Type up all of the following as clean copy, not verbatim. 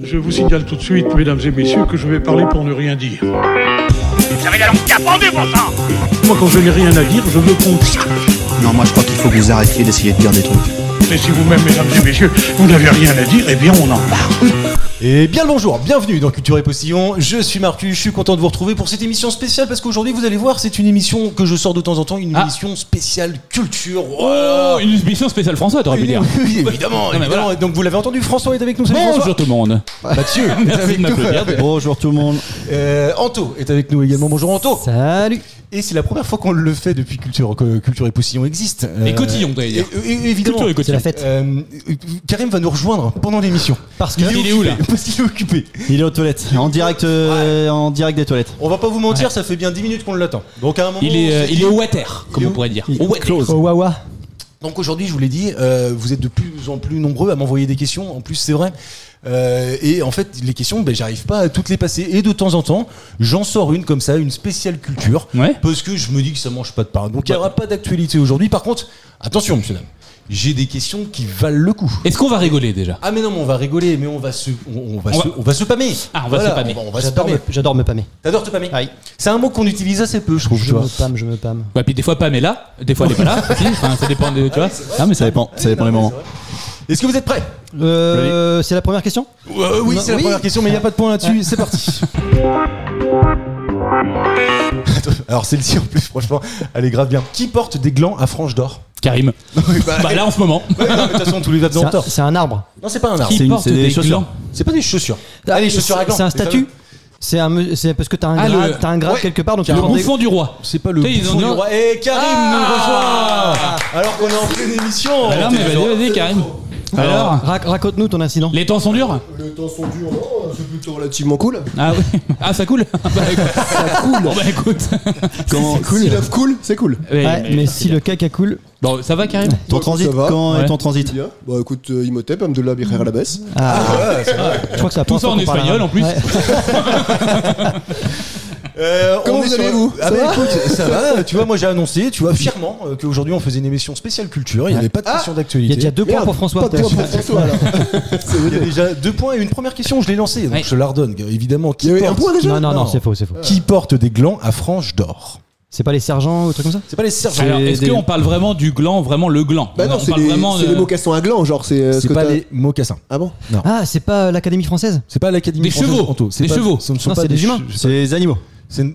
Je vous signale tout de suite, mesdames et messieurs, que je vais parler pour ne rien dire. Vous avez la langue capendue, bon sang. Moi, quand je n'ai rien à dire, je me consacre. Non, moi je crois qu'il faut que vous arrêtiez d'essayer de dire des trucs. Mais si vous-même, mesdames et messieurs, vous n'avez rien à dire, eh bien, on en parle. Et bien le bonjour, bienvenue dans Culture et Postillon, je suis Marcus, je suis content de vous retrouver pour cette émission spéciale parce qu'aujourd'hui vous allez voir c'est une émission que je sors de temps en temps, une émission spéciale culture. Oh, une émission spéciale François, t'aurais pu dire. Oui, évidemment, évidemment. Voilà. Donc vous l'avez entendu, François est avec nous. Salut Bonjour François. tout le monde. Mathieu est Merci avec de nous. m'applaudir. Bonjour tout le monde. Anto est avec nous également, bonjour Anto. Salut. Et c'est la première fois qu'on le fait depuis Culture et Postillon existe. Et Cotillon d'ailleurs. Évidemment. Culture et Cotillon. C'est la fête. Karim va nous rejoindre pendant l'émission. Parce que Il est où là? Parce qu'il est occupé. Il est aux toilettes, en direct des toilettes. On va pas vous mentir, ça fait bien 10 minutes qu'on l'attend. Donc à un moment, Il est au water, comme on pourrait dire. Au water. au Wawa. Donc aujourd'hui, je vous l'ai dit, vous êtes de plus en plus nombreux à m'envoyer des questions. En plus, c'est vrai. Et en fait, les questions, j'arrive pas à toutes les passer. Et de temps en temps, j'en sors une comme ça, une spéciale culture. Ouais. Parce que je me dis que ça mange pas de pain. Donc il n'y aura pas d'actualité aujourd'hui. Par contre, attention, monsieur dame, j'ai des questions qui valent le coup. Est-ce qu'on va rigoler déjà? Ah mais non, mais on va rigoler, mais on va se pâmer. Ah, on va se pâmer. On va se pâmer. J'adore me pâmer. T'adores te pâmer? Oui. C'est un mot qu'on utilise assez peu, je trouve. tu vois. Je me pâme. Ouais, puis des fois Pam est là, des fois elle est pas là. aussi. Enfin, ça dépend de, tu vois. Ah mais ça dépend des moments. Est-ce que vous êtes prêts? C'est la première question. Oui, c'est la première question, mais il n'y a pas de point là-dessus. C'est parti. Alors celle-ci en plus, franchement, elle est grave bien. Qui porte des glands à franges d'or? Karim. Bah là en ce moment. Ouais, non, mais de toute façon, tous les dates en tort. C'est un arbre. Non, c'est pas un arbre. Qui porte c'est des des chaussures. glands? C'est pas des chaussures. Ah, les chaussures à glands. C'est un statut. C'est parce que t'as un Ah, grade, le- grade Ouais. quelque part, donc tu Le portes des- bouffon du roi. C'est pas le Tu sais, ils bouffon ont du dit- roi. Et Karim nous rejoint. Alors qu'on est en pleine émission. Alors, mais vas-y Karim. Alors, Raconte-nous ton incident. les temps sont durs? Le temps sont durs, non, c'est plutôt relativement cool. Ah oui. Ah ça coule. Bah écoute. Ça coule. Bon bah écoute. Comment Si l'œuf coule, c'est cool. Ouais, Mais si le caca coule. Bon, ça va Karim? ton Ouais, transit, ça va. quand Ouais. est ton transit? Bien. Bah écoute, Imhotep, Amdullah Bikhair à la baisse. Je crois que ça Tout ça en espagnol en plus. Comment on est vous sur- allez-vous? Ah Ça bah va écoute, ça va. Tu vois, moi j'ai annoncé, tu vois, fièrement, qu'aujourd'hui on faisait une émission spéciale culture. Il n'y avait pas de question Il y a d'actualité. déjà 2 points Merde, pour François. Pas de point pour François alors. Il y a déjà 2 points et une première question. Je l'ai lancée, donc Ouais. je la redonne. Évidemment, Il y avait un point déjà. Non, c'est faux. Qui porte des glands à franges d'or? C'est pas les sergents ou trucs comme ça. C'est pas les sergents. Alors, est-ce des- qu'on parle vraiment du gland, vraiment le gland? Bah non, On c'est parle vraiment les de... mocassins à gland, genre c'est ce C'est que pas t'as. les mocassins. Ah bon? Ah, c'est pas l'Académie française. C'est pas l'Académie Des française, chevaux. Anto. C'est Des pas- chevaux. Ce ne sont Non, pas c'est des humains. C'est des animaux.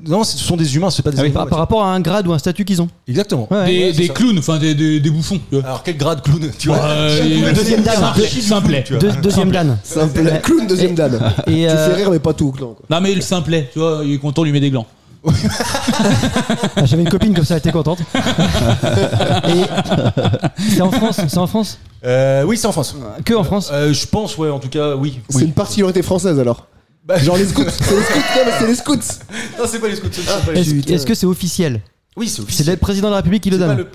Non, ce sont des humains. C'est pas des animaux. Par rapport à un grade ou un statut qu'ils ont. Exactement. Ouais. Des clowns, enfin des bouffons. tu vois. Alors quel grade clown? Tu vois. Le deuxième dame. Simplet. Deuxième dan. Simple. Clown, deuxième dame. Et Tu fais rire, mais pas tout, clan. Non mais le simplet, tu vois, il est content, on lui met des glands. j'avais une copine comme ça, elle était contente. Et c'est en France. C'est en France. Oui, c'est en France. Que en France. Je pense, ouais, en tout cas, oui. C'est une particularité française alors. Genre les scouts. C'est les scouts, non, mais c'est les scouts. Non, c'est pas les scouts. c'est pas les- Est-ce que c'est officiel? Oui, c'est C'est officiel. le président de la République qui le C'est pas donne. le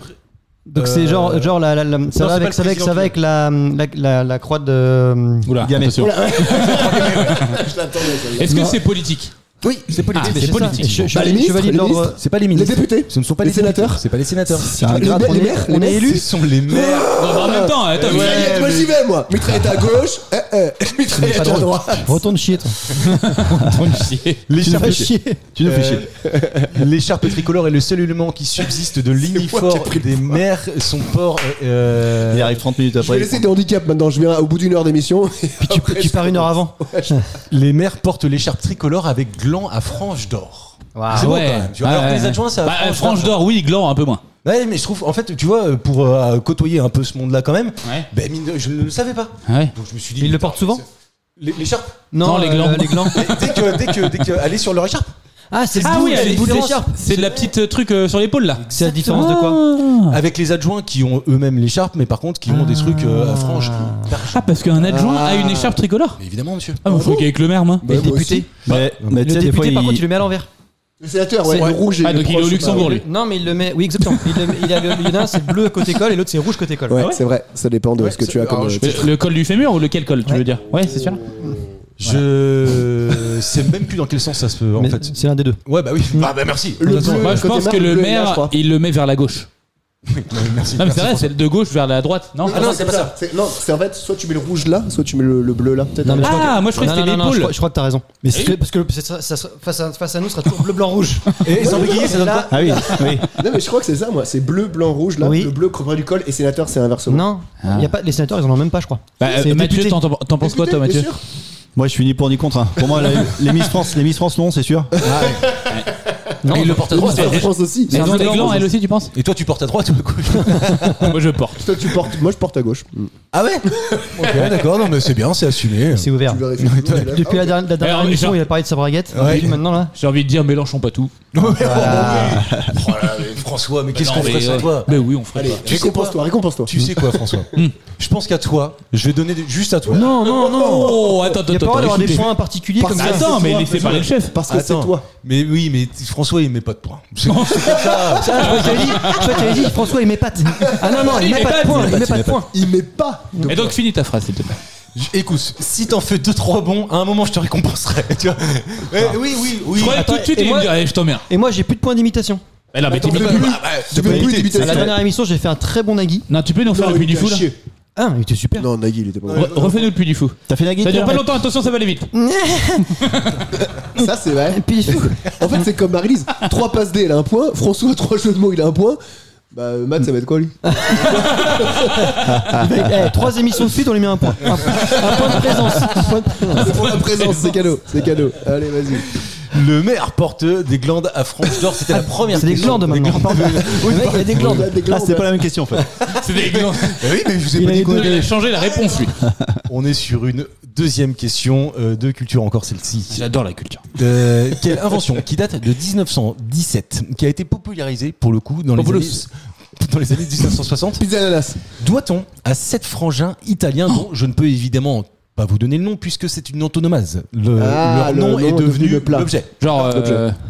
Donc c'est genre ça Non, va c'est pas avec le président ça va avec la croix de. Oula, Gamet. attention. Je l'attendais. Est-ce que c'est politique? Oui, c'est politique. Ah, c'est politique. Bah, les ministres, chevalier de les l'ordre. ministres. C'est pas les Les ministres. députés. Ce ne sont pas Les les députés. sénateurs. C'est pas les sénateurs. C'est un Les grade. les maires. On est Ce élus. sont les maires. Non, mais en même temps, attends, mais- Mitraillette, moi j'y vais moi. Mitraillette à gauche, mitraillette à droite. Retourne chier toi. L'écharpe Tu nous fais chier. L'écharpe tricolore est le seul élément qui subsiste de moi qui ai l'uniforme pris le des maires. Son port. Il arrive 30 minutes Je vais après. laisser des handicaps maintenant. Je viens au bout d'une heure d'émission. Puis tu pars une heure avant. Les maires portent l'écharpe tricolore avec gland à franges d'or. Waouh. C'est beau, ouais. quand même, tu vois. Alors que les adjoints, ça. Bah, frange d'or, oui, gland, un peu moins. Ouais, mais je trouve, en fait, tu vois, pour côtoyer un peu ce monde-là quand même, Ouais. ben, mine de- je ne le savais pas. Ouais. Donc je me suis dit. Il le putain, porte souvent. L'écharpe. Non, les glands. Les glands. Dès que aller sur leur écharpe. Ah, c'est le Ah bout, oui, c'est elle le est bout de différente. l'écharpe. C'est de la petite truc sur l'épaule là. C'est la différence de quoi? Avec les adjoints qui ont eux-mêmes l'écharpe, mais par contre qui ont des trucs à franges. Ah, parce qu'un adjoint a une écharpe tricolore. Mais évidemment, monsieur. Ah, moi, je crois qu'avec le maire, moi. Et le moi député. Mais Le tu sais, des fois, député, par contre, il il. le met à l'envers. Le sénateur, ouais, C'est- le rouge et Ah, le donc il est au proche, Luxembourg, bah, lui. Non, mais il le met. Oui, exactement. Il y en a un, c'est bleu côté col et l'autre, c'est rouge côté col. Ouais, c'est vrai, ça dépend de Ouais, ce que tu as c'est- comme. alors, je- Le col du fémur ou lequel col, tu veux dire? Ouais, c'est sûr. Je sais même plus dans quel sens ça se fait en Mais fait. c'est l'un des deux. Ouais, bah oui. Ah, bah merci. Le De toute façon, bleu, Moi, je côté pense marque, que le bleu et vert, je maire, crois. il le met vers la gauche. Merci. Non, mais c'est vrai, c'est de gauche vers la droite, non? Ah non, c'est pas ça. Non, c'est en fait, soit tu mets le rouge là, soit tu mets le bleu là. Peut-être. Non, mais je crois Ah, que- moi je croyais que non, c'était non, non, l'épaule. je crois que t'as raison. Mais c'est Oui. parce que face à nous, ce sera toujours bleu, blanc, rouge. Et sans bégayer, ça donne Là- quoi? Ah oui, oui. Non, mais je crois que c'est ça, moi. C'est bleu, blanc, rouge là. Oui. Le bleu près du col et sénateur, c'est inversement. Non, y a pas, les sénateurs, ils en ont même pas, je crois. Bah, C'est Mathieu, député. t'en penses quoi, toi, Bien Mathieu? sûr. Moi, je suis ni pour ni contre. Hein. Pour moi, les Miss France, non, c'est sûr. Non, Et il le porte à droite. En France aussi. Elles ont des blanc, glands, rouge. elle aussi, tu penses? Et toi, tu portes à droite ou à gauche? Moi je porte. Toi, tu portes. Moi, je porte à gauche. Ah ouais? Ok, d'accord, non, mais c'est bien, c'est assumé. c'est ouvert. Tu vérifies toujours, il est là. Depuis la dernière Alors, émission, genre- il a parlé de sa braguette. Ouais. Et puis maintenant, là. J'ai envie de dire Mélenchon pas tout. Oh là, mais François, mais qu'est-ce Non, qu'on ferait mais, sans toi? Mais oui, on ferait Allez, pas. Tu sais quoi récompense-toi. Tu sais quoi, François? Je pense qu'à toi, je vais donner juste à toi. Non, non, non. Oh, attends, Il y a pas le droit d'avoir des écoutez. points particuliers comme ça. Attends, c'est mais toi, laissez parler le chef. Parce que c'est Attends. toi. Mais oui, mais François, il met pas de points. C'est comme ça. Ça, je crois que t'avais dit, François, il met pattes. Ah non, non, il met pas de points. Il met pas de points. Il met pas. Et donc finis ta phrase, s'il te plaît. Écoute, si t'en fais 2-3 bons, à un moment, je te récompenserai. Tu vois. Oui, oui. Je croyais que Attends, tout de suite, et il me moi- dit, allez, je t'emmerde. Et moi, j'ai plus de points d'imitation. Mais non, mais Attends, t'imites tu pas. veux Tu plus d'imitation. À la dernière émission, j'ai fait un très bon Nagui. Non, tu peux nous faire le puits du fou là? Ah, il était super. Non, Nagui, il était pas bon. Refais-nous le puits du fou. T'as fait Nagui Ça dure toi pas longtemps, attention, ça va aller vite. Ça, c'est vrai. Et puis, En fait, c'est comme Marie-Lise. 3 passes D, elle a un point. François, 3 jeux de mots, il a un point. Bah, Matt, ça va être quoi, lui? 3 émissions de suite, on lui met un point. Un point de présence. Un point de- C'est pour la présence, c'est cadeau. C'est cadeau. Allez, vas-y. Le maire porteux des glandes à franges d'or, c'était la première C'est des question. glandes maintenant. Le mec, il a des glandes. Ah, c'était pas la même question en fait. C'est des glands. Oui, mais je vous ai Il pas a dit les quoi. deux. Il a changé la réponse, lui. On est sur une deuxième question de culture, encore celle-ci. J'adore la culture. Quelle invention qui date de 1917, qui a été popularisée pour le coup dans les années 1960. Pizza ananas. Doit-on à 7 frangins italiens dont je ne peux évidemment pas vous donner le nom puisque c'est une antonomase. Leur Le nom est devenu le plat. l'objet. Genre,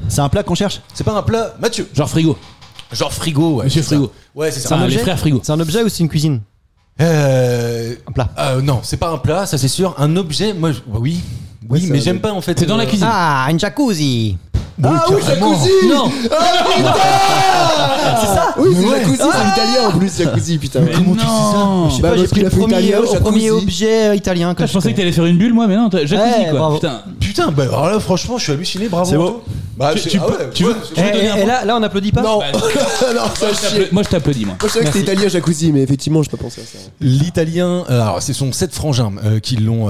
C'est un plat qu'on cherche. C'est pas un plat, Mathieu. genre frigo. Genre frigo, ouais. Monsieur c'est ça. Frigo. Ouais, c'est ça. Ça, les objet frères frigo. C'est un objet ou c'est une cuisine? Un plat. Non, c'est pas un plat, ça c'est sûr. Un objet, moi, oui. Oui, c'est mais un j'aime objet. pas en fait. C'est dans la cuisine. Ah, une jacuzzi. Ah oui, carrément. jacuzzi. Non. C'est ça. Oui, c'est jacuzzi, c'est l'italien en plus, jacuzzi, putain. Comment tu sais ça? Je sais Bah, pas, j'ai parce pris qu'il le a fait premier, italien, au premier jacuzzi. objet italien que Je pensais que t'allais faire une bulle, moi, mais non, jacuzzi Ouais, quoi. bravo. Putain. Putain, bah alors là, franchement, je suis halluciné, bravo. C'est beau. Anto. Bah, Tu peux- tu veux- Et, là, on applaudit pas. Non, Bah, non, ça chie. Moi, je t'applaudis, moi. Moi, je savais que c'était italien, jacuzzi, mais effectivement, je pas pensé à ça. L'italien, alors ce sont 7 frangins qui l'ont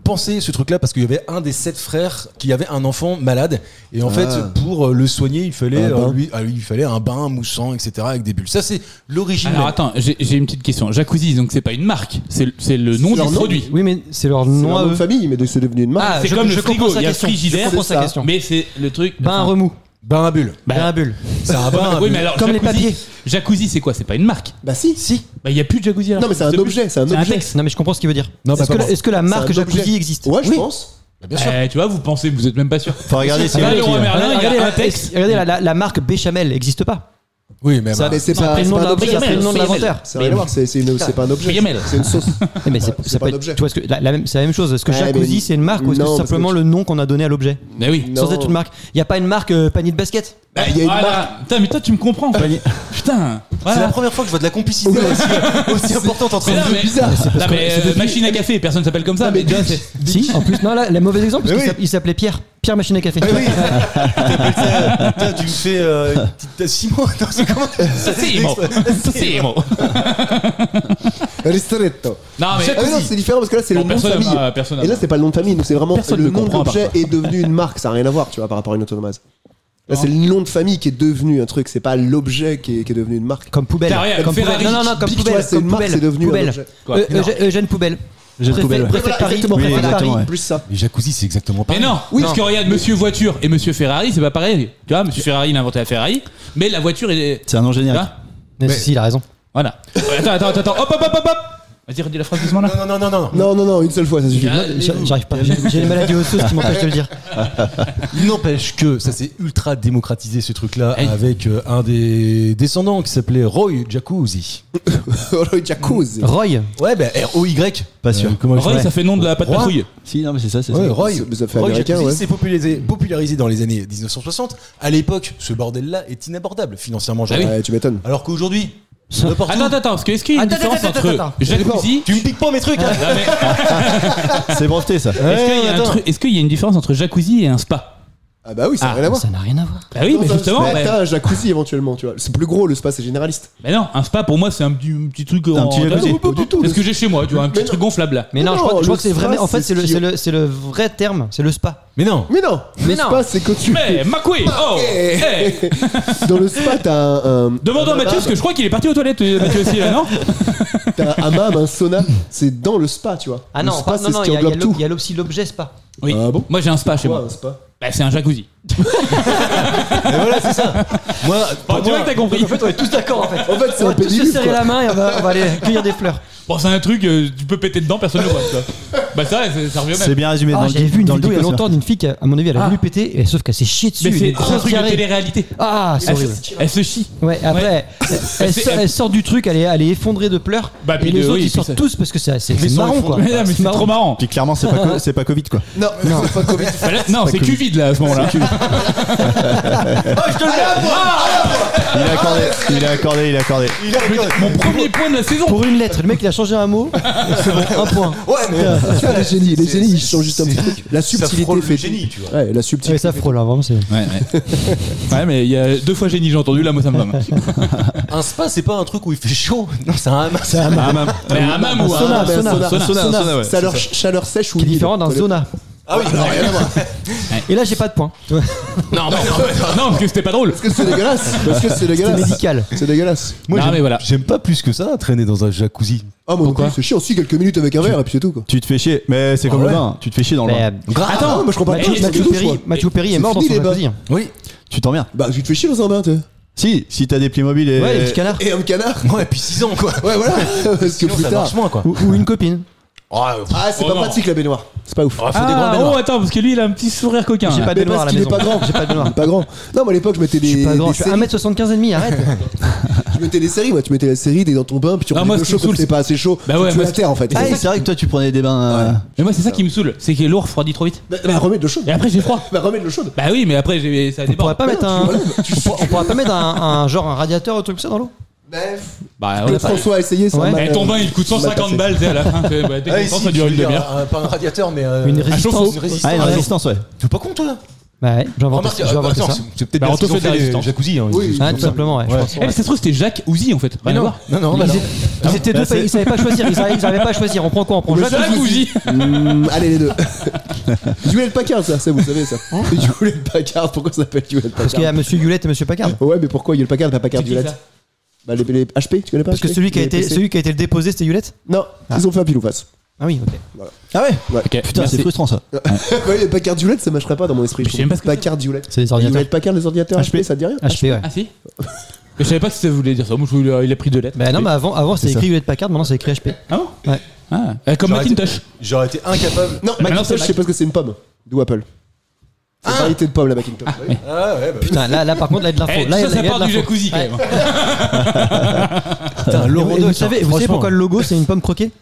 pensé ce truc-là parce qu'il y avait un des 7 frères qui avait un enfant malade et en fait pour le soigner il fallait Un bain. il fallait un bain moussant etc avec des bulles. Ça c'est l'origine. Alors même. attends, j'ai une petite question. Jacuzzi, donc c'est pas une marque, c'est le nom C'est du leur nom. produit. Oui, mais c'est leur C'est nom leur à nom de eux. famille, mais c'est devenu une marque. Ah, C'est je- comme je le frigo, comprends sa il y a question. frigidaire, Je comprends sa question. mais c'est le truc. Bain à remous. Bain à bulles. Bah, Bain à bulles. C'est un bain à oui, bulles. mais alors Comme les jacuzzi, papiers. Jacuzzi, c'est quoi? C'est pas une marque. Bah si. Bah il y a plus de jacuzzi. Alors. Non, mais c'est un plus. objet, c'est un objet. texte. Non, mais je comprends ce qu'il veut dire. Non, bah, Est-ce que, pas est-ce que la marque C'est un objet. jacuzzi existe? Ouais, je Oui. pense. Bien sûr. Tu vois, vous pensez, vous êtes même pas sûr. Faut regarder si Là, elle le est roi qui, Merlin, il y Regardez, a un texte. regardez, la marque Béchamel n'existe pas. Oui, mais Ça- Mais c'est Non, pas après le nom c'est de pas un objet. c'est le nom de l'inventeur. Ça n'a rien à voir, c'est pas un objet. Friamel. C'est une sauce. Mais Ouais, ça pas peut un être, objet. tu vois, c'est la même chose. Est-ce que Ouais, jacuzzi mais- c'est une marque ou est-ce que Non, c'est parce simplement que le nom qu'on a donné à l'objet Mais oui. Non. sans être une marque? Il n'y a pas une marque panier de basket? Bah, il y a une Voilà. marque. Putain, mais toi, tu me comprends. Putain. c'est Voilà. la première fois que je vois de la complicité aussi importante entre Mais les non, deux. mais- bizarre. Non, mais machine à café, personne s'appelle comme ça. Mais déjà, c'est. Si, en plus, non, là, le mauvais exemple, parce Mais qu'il il s'appelait Pierre. Pierre Machine à Café. Ah oui. T'appelles ça, putain, tu me fais une petite Simon. Non, c'est comment C'est bon. Ristretto. Non, mais. Ah mais non, c'est différent parce que là c'est le Bon, nom de personne famille. n'a- personne n'a- Et là c'est pas le nom de famille, nous c'est vraiment Personne le ne nom comprend à part d'objet est devenu une marque, ça n'a rien à voir, tu vois, par rapport à une autonomase. Là c'est le nom de famille qui est devenu un truc, c'est pas l'objet qui est devenu une marque. Comme poubelle. T'as rien, Comme Ferrari. poubelle. Non, comme Big, poubelle. toi, c'est Comme une marque, poubelle. c'est devenu un Poubelle. objet. Quoi Eugène Poubelle. Eugène Poubelle, ouais. Préfet de Paris. Exactement, Préfet de exactement, Paris. ouais. Plus ça. Les jacuzzi, c'est exactement Mais pareil. non, Oui. parce que regarde, Monsieur Voiture et Monsieur Ferrari, c'est pas pareil. Tu vois, Monsieur Ferrari, il a inventé la Ferrari, mais la voiture est. C'est un nom Tu générique. vois Mais si, il a raison. Voilà. Attends. Hop. Vas-y, redis la phrase doucement là. Non, une seule fois, ça suffit. J'arrive pas. J'ai les maladies osseuses qui m'empêchent de le dire. Il n'empêche que ça s'est ultra démocratisé ce truc-là Hey. avec un des descendants qui s'appelait Roy Jacuzzi. Jacuzzi. Roy. Ouais, ben R-O-Y. Pas sûr. Comment Roy, ouais. ça fait nom de la patte Roy. patrouille. Si, non, mais c'est ça, c'est Ouais, ça. Roy, Ça fait Roy américain, Jacuzzi ouais. s'est popularisé dans les années 1960. À l'époque, ce bordel-là est inabordable financièrement. Genre. Ah oui. Ouais, tu m'étonnes. Alors qu'aujourd'hui, n'importe où. Attends, parce que est-ce qu'il y a une différence entre jacuzzi Tu me piques pas mes trucs, hein. Non, mais C'est breveté, ça. est-ce qu'il y a une différence entre jacuzzi et un spa? Ah bah oui, ça n'a rien à voir. Ça n'a rien à voir. Bah oui, mais justement. Mais bah- t'as un jacuzzi éventuellement, tu vois. C'est plus gros, le spa, c'est généraliste. Mais non, un spa pour moi c'est un petit truc Un petit jacuzzi. Pas du tout. C'est ce que j'ai chez moi, tu vois, un petit Mais truc gonflable là. Mais non, Non, je crois le que c'est spa, vraiment. En fait, c'est c'est le vrai terme, c'est le spa. Mais non. Mais non, Mais le non. spa, c'est quand tu. Mais McQueen, oh hey. Dans le spa, t'as un. Demandons à Mathieu parce que je crois qu'il est parti aux toilettes, Mathieu aussi là, non? T'as un hammam, un sauna. C'est dans le spa, tu vois. Ah le non, spa, c'est non, ce qui englobe tout. il y a aussi l'objet spa. Oui. Ah bon Moi j'ai un spa chez Ouais, moi. un spa. Bah c'est un jacuzzi. Mais voilà, c'est ça. Moi, Bon, tu vois que t'as compris. En fait, on est tous d'accord en fait. En fait, c'est On un va tous se pédiluve, serrer quoi. la main et on va aller cueillir des fleurs. Bon, c'est un truc, tu peux péter dedans, personne ne le voit, tu vois. Bah ça, ça revient C'est même. bien résumé dans le J'avais vu une dans le vidéo il y a dictionnaire. longtemps d'une fille qui, à mon avis, elle a Ah. voulu péter, et sauf qu'elle s'est chiée dessus. Mais une c'est un grosse truc de diarrhée. télé-réalité. Ah, c'est Elle horrible. elle se chie. Ouais, après, elle sort du truc, elle est effondrée de pleurs. Bah, puis et les oui, autres, puis ils sortent ça- tous parce que c'est ils sont marrant quoi. Mais non, mais c'est trop marrant. Puis clairement, c'est pas Covid, quoi. Non, c'est pas Covid. Bah, là, non, c'est Covid là à ce moment-là. Il a accordé. Mon premier point de la saison. Pour une lettre, le mec il a changé un mot, c'est bon, un point. ouais, mais Tu vois, les génies, ils changent juste un petit truc. La ça subtilité frôle le fait. génie, tu vois. Ouais, la Ouais, subtilité. ça frôle, hein, vraiment, c'est. Ouais, mais il y a 2 fois génie, j'ai entendu, là, moi ça me va. Un spa, c'est pas un truc où il fait chaut. Non, c'est un hammam. C'est un Mais un hammam ou sauna, un sauna. Ça leur chaleur sèche ou qui est différent d'un zona. Ah oui, non, rien à voir. Et là, j'ai pas de point. Non, parce que c'était pas drôle. Parce que c'est dégueulasse. Parce que c'est C'est dégueulasse. médical. C'est dégueulasse. Moi, Non, mais voilà. j'aime pas plus que ça traîner dans un jacuzzi. Ah, moi non plus, c'est chiant aussi quelques minutes avec un verre et puis c'est tout quoi. Tu te fais chier, mais c'est comme Ah le ouais. vin. Tu te fais chier dans le Mais, vin. Attends, moi je comprends pas. Mathieu Perry est C'est mort dans fini, son les bains. jacuzzi. Oui. Tu t'emmerdes. Bah, tu te fais chier dans un bain, toi. Si t'as des Playmobil et. Ouais, les petits canards. Et un canard. Ouais, puis 6 ans, quoi. Ouais, voilà. Parce que Sinon, plus ça tard. marche moins, quoi. Ou une copine. Ah, c'est Oh pas non. pratique la baignoire. C'est pas ouf. Faut des grandes Ah, baignoires. oh, attends, parce que lui, il a un petit sourire coquin. J'ai là. pas de Mais baignoire à parce la qu'il est maison. pas grand. J'ai pas de baignoire. Pas grand. Non, moi à l'époque, je mettais Je suis des. pas grand, des je fais séries. 1m75 et demi, arrête. Je mettais des séries, moi. Tu mettais la série, t'es dans ton bain, puis tu Ah, remets moi, le ce qui chaud me saoule, quand c'est pas assez chaud. Bah ouais, Tu moi, la terre en fait. Ah, c'est vrai que toi tu prenais des bains. Mais moi, c'est ça qui me saoule, c'est que l'eau refroidit trop vite. Bah, remets de l'eau chaude. Et après, j'ai froid. Bah, remets de l'eau chaude. Bah oui, mais après, ça On pourrait déborde. pas mettre un. On pourrait pas mettre un genre un radiateur ou un truc comme ça dans l'eau. Bah, Claude François a essayé ça. Ouais. m'a- Et ton bain, il coûte 150 balles, tu sais, à la fin. Bah, dès Ah, qu'on ici, ça dure une tu veux dire, demi-heure. pas un radiateur, mais Une Un résistance. chauffe-eau. Ah, une résistance, ouais. Tu es pas con, toi? Bah ouais, je vais inventer Remarque, je vais inventer attends, ça. c'est peut-être Bah, bien on te ce qu'ils fait de ont la fait les résistance. jacuzzi. hein. Oui. Ah, tout simplement, ouais. je Ouais. pense. Eh, mais ça se trouve, c'était Jacques Ouzi, en fait. Rien à voir. Non, bah non. Ils étaient deux, ils savaient pas choisir, ils arrivaient pas à choisir. On prend quoi? On prend Jacques Jacques Ouzi. Allez, les deux. Hewlett Packard, ça, vous savez ça. Hewlett Packard, pourquoi ça s'appelle Hewlett Parce qu'il y a Packard? Monsieur Hewlett et Monsieur Packard. Ouais, mais pourquoi Hewlett Packard, pas Packard C'est qui, Hewlett? ça? Bah, les HP, tu connais pas? Parce que HP? celui qui a Les été PC? le déposé, c'était Hewlett. Non, ils ont fait un pile ou face. Ah oui, ok. Ah ouais. Ok, Putain, merci. c'est frustrant ça. Ouais, les Packard Hewlett, ça marcherait pas dans mon esprit. Je sais même pas ce que Packard Hewlett. C'est des ordinateurs. Hewlett Packard, les ordinateurs HP, ça te dit rien? HP, ouais. Ah si. Mais je savais pas si ça voulait dire ça. Moi, je voulais, il a pris 2 lettres. Bah non, mais avant c'était C'est écrit Hewlett Packard, maintenant c'est écrit HP. Ah bon? Ouais. Ah, comme J'aurais Macintosh. J'aurais été incapable. Non, maintenant, Macintosh, c'est je sais pas ce que c'est une pomme. D'où Apple. C'est une variété de pomme, la Macintosh. Oui. Ah ouais, bah. Putain, là par contre, là il y a de l'info. Eh, Là, il y a ça de part du l'info. jacuzzi quand Ouais. même. Putain, Laurent Et vous Deutsch, savez franchement. pourquoi le logo c'est une pomme croquée?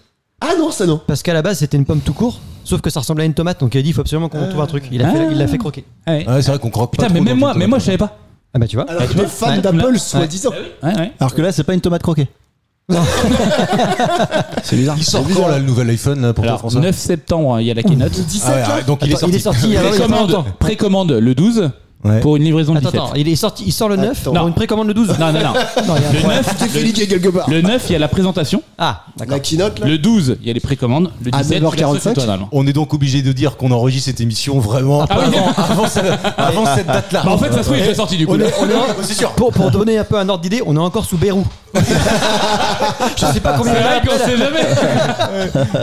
Ah non, ça non. Parce qu'à la base c'était une pomme tout court, sauf que ça ressemblait à une tomate, donc il a dit il faut absolument qu'on trouve un truc. Il l'a fait croquer. Ah ouais. Ouais, c'est vrai qu'on croque pas. Putain, mais trop même dans moi, le mais moi, je savais pas. Ah bah tu vois. Alors que tu t'es vois, fan ouais, d'Apple, ouais. soi-disant. Ouais, ouais. Alors que là, c'est pas une tomate croquée. C'est bizarre. Il sort quand là le nouvel iPhone là, pour toi, Alors, François? 9 septembre, il y a la keynote. 17 Ah ouais, là. donc il est Attends, il est sorti. sorti il y a pas Précommande, longtemps. précommande le 12 Ouais. pour une livraison le Attends, 17. attends, il est sorti, il sort le 9 Attends. pour une précommande le 12. Non, non, non. Non, il y a un Le problème. 9, T'es fait liquer quelque part. le 9, il y a la présentation. Ah, d'accord. La keynote là. Le 12, il y a les précommandes. Le À 17, 9h45. totalement. On est donc obligé de dire qu'on enregistre cette émission vraiment Ah oui. avant cette date-là. Bah, en fait, ça se trouve, il est déjà sorti du coup. On est C'est sûr. pour donner un peu un ordre d'idée, on est encore sous Bérou. Je sais pas combien C'est il y en a vrai qu'on après, sait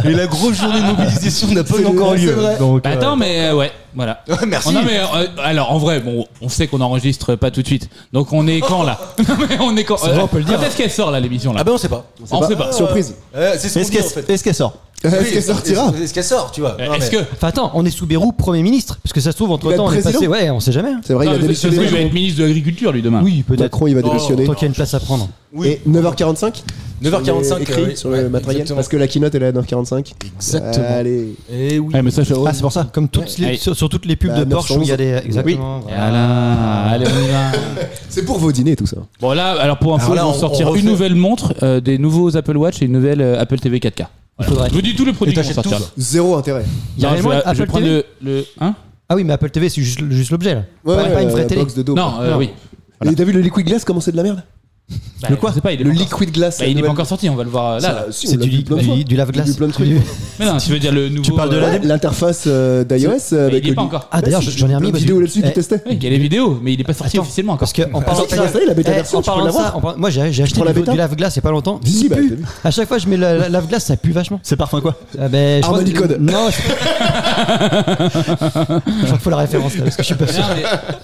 jamais. Et la grosse journée de mobilisation n'a pas eu encore lieu. Donc, Bah attends, mais ouais, voilà. merci. Oh, non, mais alors en vrai, bon, on sait qu'on enregistre pas tout de suite. Donc on est quand là? Mais on est quand? vrai, on peut le dire. Quand est-ce qu'elle sort là, l'émission là? Ah ben on sait pas. On sait pas. Surprise. C'est ce qu'on dit en fait. Est-ce qu'elle sort? Est-ce qu'elle sortira? Est-ce qu'elle sort, tu vois? Non, Est-ce mais- que Enfin attends, on est sous Bérou Premier ministre, parce que ça se trouve entre temps on Il va est être passé. président. Ouais, on sait jamais. C'est vrai, il Non, va mais ça se trouve, il va démissionner. être ministre de l'Agriculture lui demain. Oui, peut-être. Macron, il va démissionner. Tant qu'il y a une place à prendre. Et 9h45 9h45 écrit sur le matériel exactement. parce que la keynote elle est à 9h45. Exactement. Allez. Et oui. Ouais, mais ça, je... Ah, c'est pour ça. Comme toutes les, Allez. sur toutes les pubs Bah, de Porsche où il y a des. 911. Exactement. Voilà, allez, on y va. C'est pour vos dîners tout ça. Bon là, alors pour info, Alors là, ils vont on sortir refait. une nouvelle montre, des nouveaux Apple Watch et une nouvelle Apple TV 4K. Faudrait. Je vous dis tous les produits qui vont t'achètes sortir. tout, là. Zéro intérêt. Il y a Non, je réellement vais- je vais Apple prendre TV. le hein Ah oui, mais Apple TV c'est juste l'objet là. Pas une vraie la télé. box de dos. Non, oui. Et t'as vu le Liquid Glass comment c'est de la merde? Bah, Le quoi je sais pas, il est Le pas encore- Liquid Glass. Bah, la il est pas nouvelle- encore sorti, on va le voir là. Ça, là. si, on C'est l'a vu plein de fois. du lave-glace. J'ai vu plein de trucs. Mais non, tu veux dire le nouveau. Tu parles de la Ouais, l'interface d'iOS il avec est pas le- encore. Ah d'ailleurs si, j'en ai remis. une parce vidéo que- là-dessus, tu Eh, testais. Oui, il y a les vidéos, mais il est pas sorti Attends, officiellement encore. Parce que en parlant de ça, ça, ça y est, la bêta version, en tu peux parlant de ça, l'avoir. moi j'ai acheté prends la bêta du lave-glace il y a pas longtemps. Si, Il bah, pue. t'as vu. À chaque fois je mets le lave-glace, ça pue vachement. C'est parfum quoi? Ben, je crois Harmony que- Code. Non, je crois qu'il faut la référence là, parce que je suis pas sûr.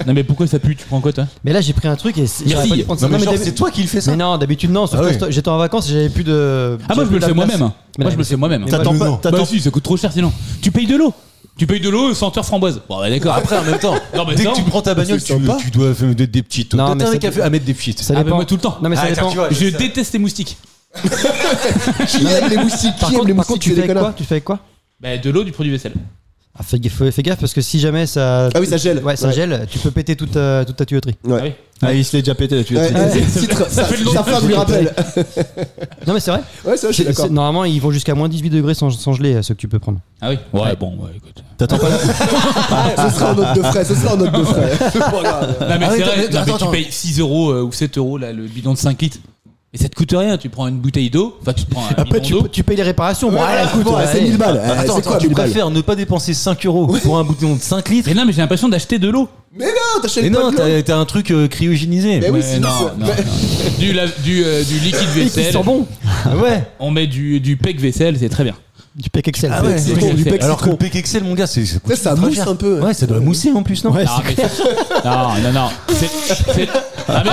Non, mais pourquoi ça pue? Tu prends quoi toi? Mais là j'ai pris un truc et j'aurais Merci. pas dû prendre ça. Non, mais Non, genre, mais c'est toi qui le fais ça. Mais non, d'habitude non, sauf Ah que oui. j'étais en vacances et j'avais plus de. Ah, moi je me le fais moi-même. Moi je me le fais moi-même. T'attends mais pas. non. T'attends Bah si, ça coûte trop cher sinon. Tu payes de l'eau. Tu payes de l'eau senteur framboise. Bon, bah d'accord. Après, en même temps, Non, mais dès ça, que tu prends ta bagnole, c'est sympa. tu dois faire des petites. Non, T'as mais un ça- café à mettre des fuites. Ça Ah, bah dépend. moi tout le temps. Non mais ça Ah, dépend. tu vois, Je ça- déteste les moustiques. Qui aime les moustiques? Par Qui aime les contre, moustiques? tu C'est fais des avec quoi? connards. Tu fais avec quoi? Bah de l'eau, du produit vaisselle. Ah, fais gaffe parce que si jamais ça. Ah oui, ça gèle. Ouais, ça Ouais. gèle, tu peux péter toute ta tuyauterie. Ah oui. Ouais. Ah, il se l'est déjà pété. Tu Ouais, Ouais. c'est le titre. fait le nom Sa de- femme lui rappelle. Non mais c'est vrai. Ouais, ça, je suis d'accord. Normalement ils vont jusqu'à moins 18 degrés sans geler ceux que tu peux prendre. Ah oui. Ouais, bon, ouais, écoute. T'attends pas là. Ce sera en note de frais. Ce sera en note de frais. C'est pas grave. Non mais Ah oui, c'est vrai, attends, non, mais attends. tu payes 6 euros ou 7 euros là, le bidon de 5 litres. Et ça te coûte rien, tu prends une bouteille d'eau, enfin tu te prends un Après bidon d'eau. tu payes les réparations. Bon, allez, écoute, Bon, c'est 1000 balles. Attends, C'est quoi tu 1000 balles? préfères ne pas dépenser 5 euros pour un bouton de 5 litres? Mais non, mais j'ai l'impression d'acheter de l'eau. Mais non, t'achètes Mais pas non, de l'eau. t'as un truc cryogénisé. Mais oui, Ouais, sinon, non, ça- non. Du liquide Et qui vaisselle. sent bon. Ouais. On met du PEC vaisselle, c'est très bien. Du PEC Excel. Ah ouais, Citron, du pec Alors que le citron. PXL, mon gars, c'est. Ça, ça mousse un peu. Ouais, ça doit mousser en plus, non? Ouais, Non, mais non. Ah, mais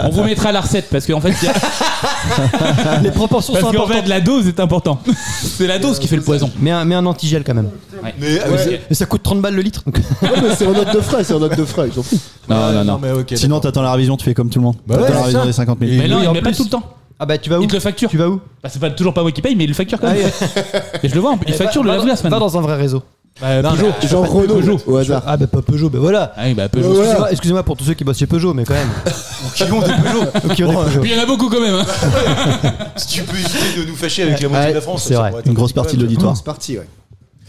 on vous mettra la recette parce qu'en fait, les proportions sont parce qu'en importantes. fait, la dose est importante. C'est la dose qui fait le poison. Mais un antigel quand même. Mais Et ça coûte 30 balles le litre. donc. Ouais, mais c'est en note de frais. C'est en note de frais. Ils s'en foutent. Non. mais ok. Sinon, t'attends la révision, tu fais comme tout le monde. Bah T'attends ouais, la c'est révision ça. des 50 000. Mais non, Oui, il en met pas plus. tout le temps. Ah bah tu vas où? Il te le facture. Tu vas où? Bah, c'est pas toujours pas moi qui paye, mais il le facture quand même. Et je le vois, il facture le Va lave-glace Va maintenant. dans un vrai réseau. Bah, Peugeot. Genre Renault au hasard. Ah bah pas Peugeot, bah voilà. Ah oui, bah Peugeot. Ouais. Excusez-moi pour tous ceux qui bossent chez Peugeot, mais quand même. Qui ont des Peugeot. Qui ont des Peugeot. Puis il y en a beaucoup quand même. Hein. Si tu peux éviter de nous fâcher avec la moitié de la France, c'est ça vrai. pourrait être Une grosse partie de l'auditoire. C'est parti, ouais.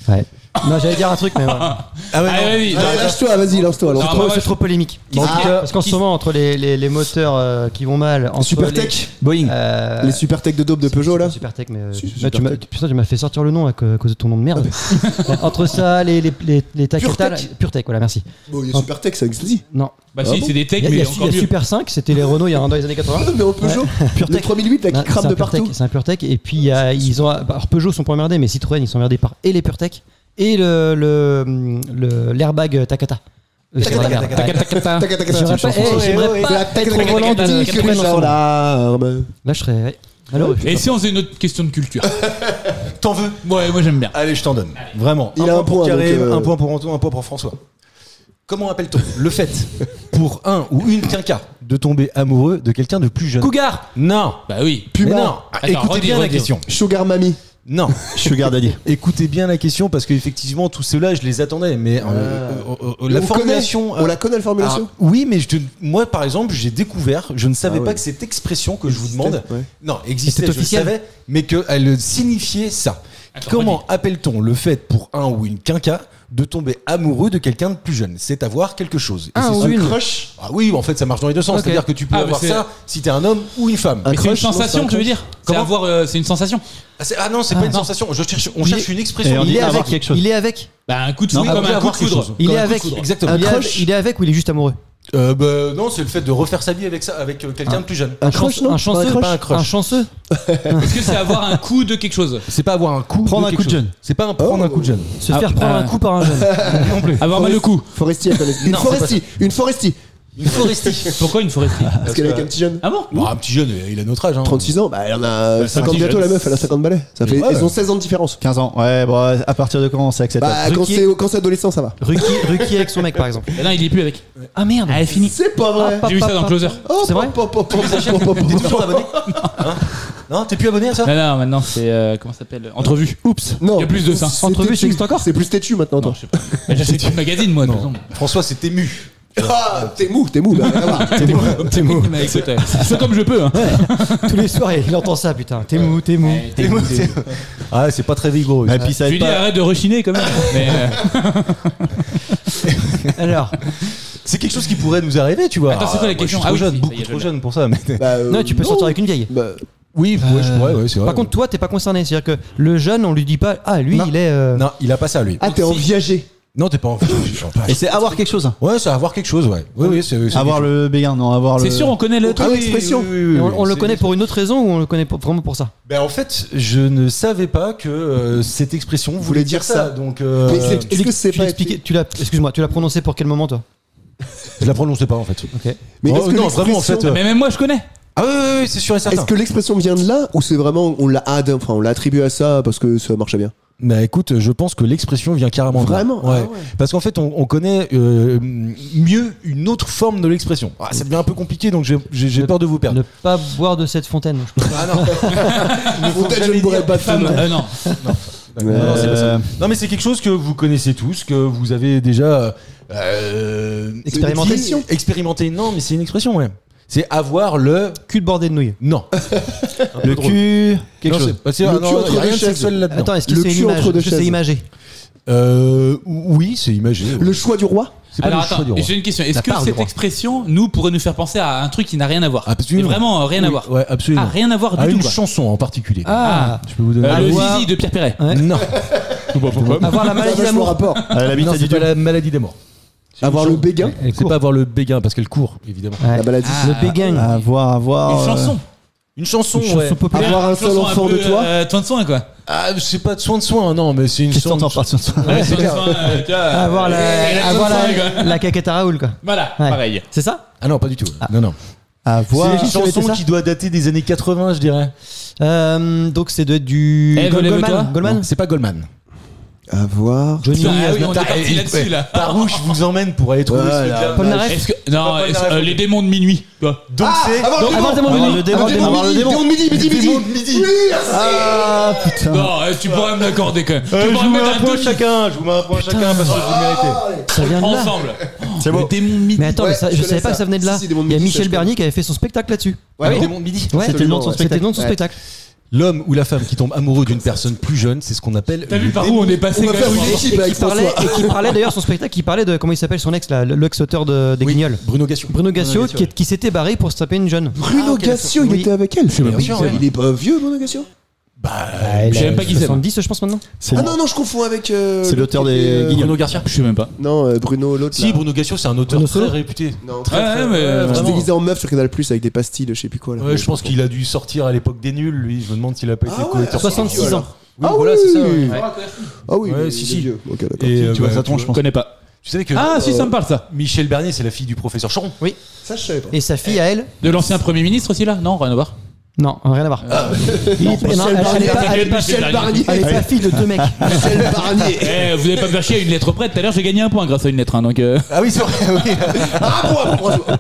Ouais. Non, j'allais dire un truc, mais voilà. Ah ouais, Allez, vas-y. Allez, lâche-toi, vas-y, lance-toi. Non, lance-toi. bah, C'est trop polémique. Qui- Parce qu'en ce moment, entre les moteurs qui vont mal, entre Supertech. Boeing. Les Supertech de dope de Peugeot, là. Supertech, mais Si, là, tu m'as fait sortir le nom à cause de ton nom de merde. Entre ça, les Takata, PureTech. PureTech, voilà, merci. Bon, il y a Supertech, ça existe. Non. Bah Ah si, bon c'est des techs, Il y a mais encore mieux. Super 5, c'était les Renault il y a dans les années 80. Mais en Peugeot. Le PureTech. 3008, là, Non, qui crame c'est un de PureTech, partout. c'est un PureTech. Et puis ils ont. Alors Peugeot sont pas emmerdés, mais Citroën ils sont emmerdés par et les PureTech et l'airbag Takata. C'est dans la merde. Ouais. J'aurais pas- j'aimerais pas être au volant d'une Citroën en ce moment. Là je serais. Alors, Et si on faisait une autre question de culture? T'en veux? Ouais, moi j'aime bien. Allez, je t'en donne. Vraiment. Il a un pour point, Karim, donc, un point pour Antoine, un point pour François. Comment appelle-t-on le fait pour un ou une quinca de tomber amoureux de quelqu'un de plus jeune? Cougar. Non. Bah oui. Puma. Mais non. Écoutez bien la question. Sugar Mami. Non. Sugar Daddy. Écoutez bien la question parce qu'effectivement tout cela je les attendais mais la On formulation connaît. On la connaît, la formulation. oui mais moi par exemple j'ai découvert je ne savais Ah pas ouais. que cette expression que je vous demande Ouais. non existait C'était je le officiel. savais mais qu'elle signifiait ça. Attends, Comment appelle-t-on le fait pour un ou une quinca de tomber amoureux de quelqu'un de plus jeune? C'est avoir quelque chose. Et Un c'est ou ça. une. Crush. Ah oui, en fait, ça marche dans les deux sens. Ok. C'est-à-dire que tu peux Ah, mais avoir c'est- ça si t'es un homme ou une femme. Un Mais c'est une crush, non, sensation, c'est un tu veux crush. dire? C'est Comment avoir, c'est une sensation. Ah non, c'est pas une non. sensation. On cherche une expression. Et on Il dit est avoir avec. quelque chose. Il est avec. Bah un coup de Non, foudre, ah, comme oui, un coup avoir de quelque foudre. chose. Il Comme est un coup de avec. foudre. Exactement. Il est Un avec- crush. il est avec ou il est juste amoureux? Non, c'est le fait de refaire sa vie avec quelqu'un de plus jeune. Un crush, non? Un chanceux. Pas un crush. Un chanceux. Est-ce que c'est avoir un coup de quelque chose? C'est pas avoir un coup. Prendre un quelque coup de chose. jeune. C'est pas prendre un coup de jeune. Se faire prendre un coup par un jeune. Non plus. Avoir mal le cou. Forestier, une Foresti. Une Foresti. Une Foresti. Pourquoi une foresterie? Parce qu'elle est avec un petit jeune. Ah bon? Bon, un petit jeune, il a notre âge. Hein. 36 ans, bah elle en a 50 petit bientôt jeune. la meuf, elle a 50 balais. Ça fait, Ouais, elles ouais. ont 16 ans de différence. 15 ans. Ouais, bon, à partir de quand c'est acceptable? Bah quand c'est adolescent ça va. Ruki avec son mec, par exemple. Non, il est plus avec. Ah merde. Ah, elle est finie. C'est pas vrai. J'ai vu ça dans Closer. Oh, C'est vrai T'es toujours abonné Non, t'es plus abonné à ça? Non, maintenant c'est. Comment ça s'appelle? Entrevue. Oups. Non. Il y a plus de ça. Entrevue, ça existe encore? C'est plus têtu maintenant toi. Je sais pas. Mais j'achète du magazine, moi. de toute façon. François, c'est ému. Ah, t'es mou, bah, rien à voir. T'es mou. Mais écoute, c'est comme je peux. Hein. Tous les soirs, il entend ça, putain. T'es mou. T'es mou. Ah, c'est pas très vigoureux. Et puis ça Je aide lui dis pas. arrête de rechiner quand même. Mais Alors, C'est quelque chose qui pourrait nous arriver, tu vois. Attends, c'est quoi la moi, question? Je suis Ah trop oui, jeune, si, beaucoup ça y est, trop je jeune pour ça. Mais... Bah, non, tu peux sortir avec une vieille. Bah, Oui, je pourrais, ouais, c'est vrai. Par contre, toi, t'es pas concerné. C'est-à-dire que le jeune, on lui dit pas, ah, lui, Non. il est. Non, il a pas ça, lui. ah t'es en viager. Non, t'es pas en Et c'est avoir quelque chose. Ouais, c'est avoir quelque chose, ouais. Oui, c'est Avoir quelque le béguin, non, avoir le. c'est sûr, on connaît le truc. Ah, l'expression. On le connaît pour une autre raison ou on le connaît vraiment pour ça? Ben en fait, je ne savais pas que cette expression voulait dire ça. Donc, Mais est-ce que c'est Tu pas l'expliquais- Excuse-moi, tu l'as prononcé pour quel moment, toi? je la prononçais pas en fait. Ok. Mais est-ce que non, vraiment en fait. l'expression- Mais même moi, je connais. Ah oui, c'est sûr et certain. Est-ce que l'expression vient de là ou c'est vraiment on l'a attribué à ça parce que ça marchait bien? Bah écoute, je pense que l'expression vient carrément de là. Vraiment? Ouais. Ah ouais. Parce qu'en fait, on connaît mieux une autre forme de l'expression. Ah, ça devient un peu compliqué, donc j'ai peur de vous perdre. Ne pas boire de cette fontaine. Je pense. Ah non. Peut-être je ne boirai pas de Femme. femme. Non. Non, c'est pas ça. Non, mais c'est quelque chose que vous connaissez tous, que vous avez déjà Expérimenté. dit. Expérimenté, non, mais c'est une expression, ouais. C'est avoir le Cul de bordé de nouilles. non. Le cul. Quelque chose. C'est Le cul non, entre y a deux rien de chaises. sexuel là-dedans. Attends, est-ce que Le c'est cul une image? entre deux Est-ce que c'est chaises. imagé? Oui, c'est imagé. ouais. Le choix du roi? C'est pas Alors le choix du attends, roi. j'ai une question. Est-ce La que part du cette roi. expression, nous, pourrait nous faire penser à un truc qui n'a rien à voir? Absolument. Mais vraiment rien à Oui, voir. Ouais, absolument. Ah, rien à voir À du une tout. quoi. chanson en particulier. Ah, Je peux vous donner. Le Avoir- zizi de Pierre Perret. Ouais. Non. Avoir la Ça maladie a vachement d'amour. rapport. La bite, Non, ça c'est dit pas tout. la maladie des morts. Avoir le béguin? Elle C'est court. pas avoir le béguin parce qu'elle court, évidemment. Ouais. La maladie. Le béguin. Avoir. Une chanson. Une chanson, Une ouais. chanson populaire. Avoir un Une seul chanson enfant peu, de toi? Soin de soin, quoi. Ah, c'est pas de soin, non, mais c'est une Qu'est-ce que t'entends chanson. par ça? Ouais, soin de soin, tu vois. Avoir soin de soin, quoi. la caquette à Raoul, quoi. Voilà, Ouais. pareil. C'est ça? Ah non, pas du tout. Non. Avoir. C'est une qui avait fait chanson ça qui doit dater des années 80, je dirais. Donc c'est du. Eh, relève-toi. Goldman. Non, c'est pas Goldman. Avoir. Johnny Ah oui, Aznavour. on est parti là-dessus, là. Par où je vous emmène pour aller trouver Voilà. ce truc-là. Paul Naref. Est-ce que. Non, les démons de minuit. quoi. Donc c'est. Avoir Avoir le démon Avoir midi. le démon, Avoir le démon. avoir le démon. Démon de midi. Midi. Ah putain. Non, tu pourrais me l'accorder quand même. Tu Je pourrais vous me mets mettre un un point demi chacun. Je vous mets un point chacun parce que je vous le méritez. Ça vient de là. ensemble. C'est Le beau. démon de midi. Mais attends, Ouais, mais ça, je je connais savais pas ça. que ça venait de là. Si, si, Démon de Il y a Midi, ça, Michel je Bernier qui avait fait son spectacle là-dessus. Ouais, Le démon de midi. Ouais, C'était le nom de son C'était le nom de son Ouais. spectacle. L'homme ou la femme qui tombe amoureux d'une personne plus jeune, c'est ce qu'on appelle. T'as vu le par démon. où on est passé On va quand faire même une équipe avec François. Et qui parlait d'ailleurs son spectacle, qui parlait de comment il s'appelle son ex là, l'ex-auteur des Oui, Guignols. Bruno Gassio. Bruno Gassio qui s'était barré pour se taper une jeune. Bruno Gassio, il Oui. était avec elle. Bien sûr, ouais. Il est pas vieux, Bruno Gassio? je sais même pas qui c'est, moi. 70 je pense maintenant. C'est Ah non, je confonds avec. C'est l'auteur des Guignols. Bruno Garcia. Je sais même pas. Non, Bruno, l'autre. Si, là. Bruno Gassio, c'est un auteur Bruno très Solo. réputé. Non, Ouais, mais Il se vraiment. déguisait en meuf sur Canal Plus avec des pastilles, je sais plus quoi là. Ouais, je pense qu'il a dû sortir à l'époque des nuls, lui. Je me demande s'il a pas été Ah ouais, co-auteur. 66 ans. Oui, Ah voilà, oui. c'est ça. ouais. Ah oui, Ouais, mais si, il est si. vieux. Ok, d'accord. Et Tu vois bah, sa tronche, je Je pense. connais pas. Tu savais que Ah, si, ça me parle ça. Michel Bernier, c'est la fille du professeur Choron. Ça, je savais pas. Et sa fille à elle. De l'ancien Premier ministre aussi là? Non, rien à voir. Non, rien à voir. Elle est pas fille de deux mecs. Michel Barnier. Eh, vous avez pas me faire chier à une lettre près. Tout à l'heure, j'ai gagné un point grâce à une lettre. Hein, donc. Ah oui, c'est vrai. Oui. Ah, bon,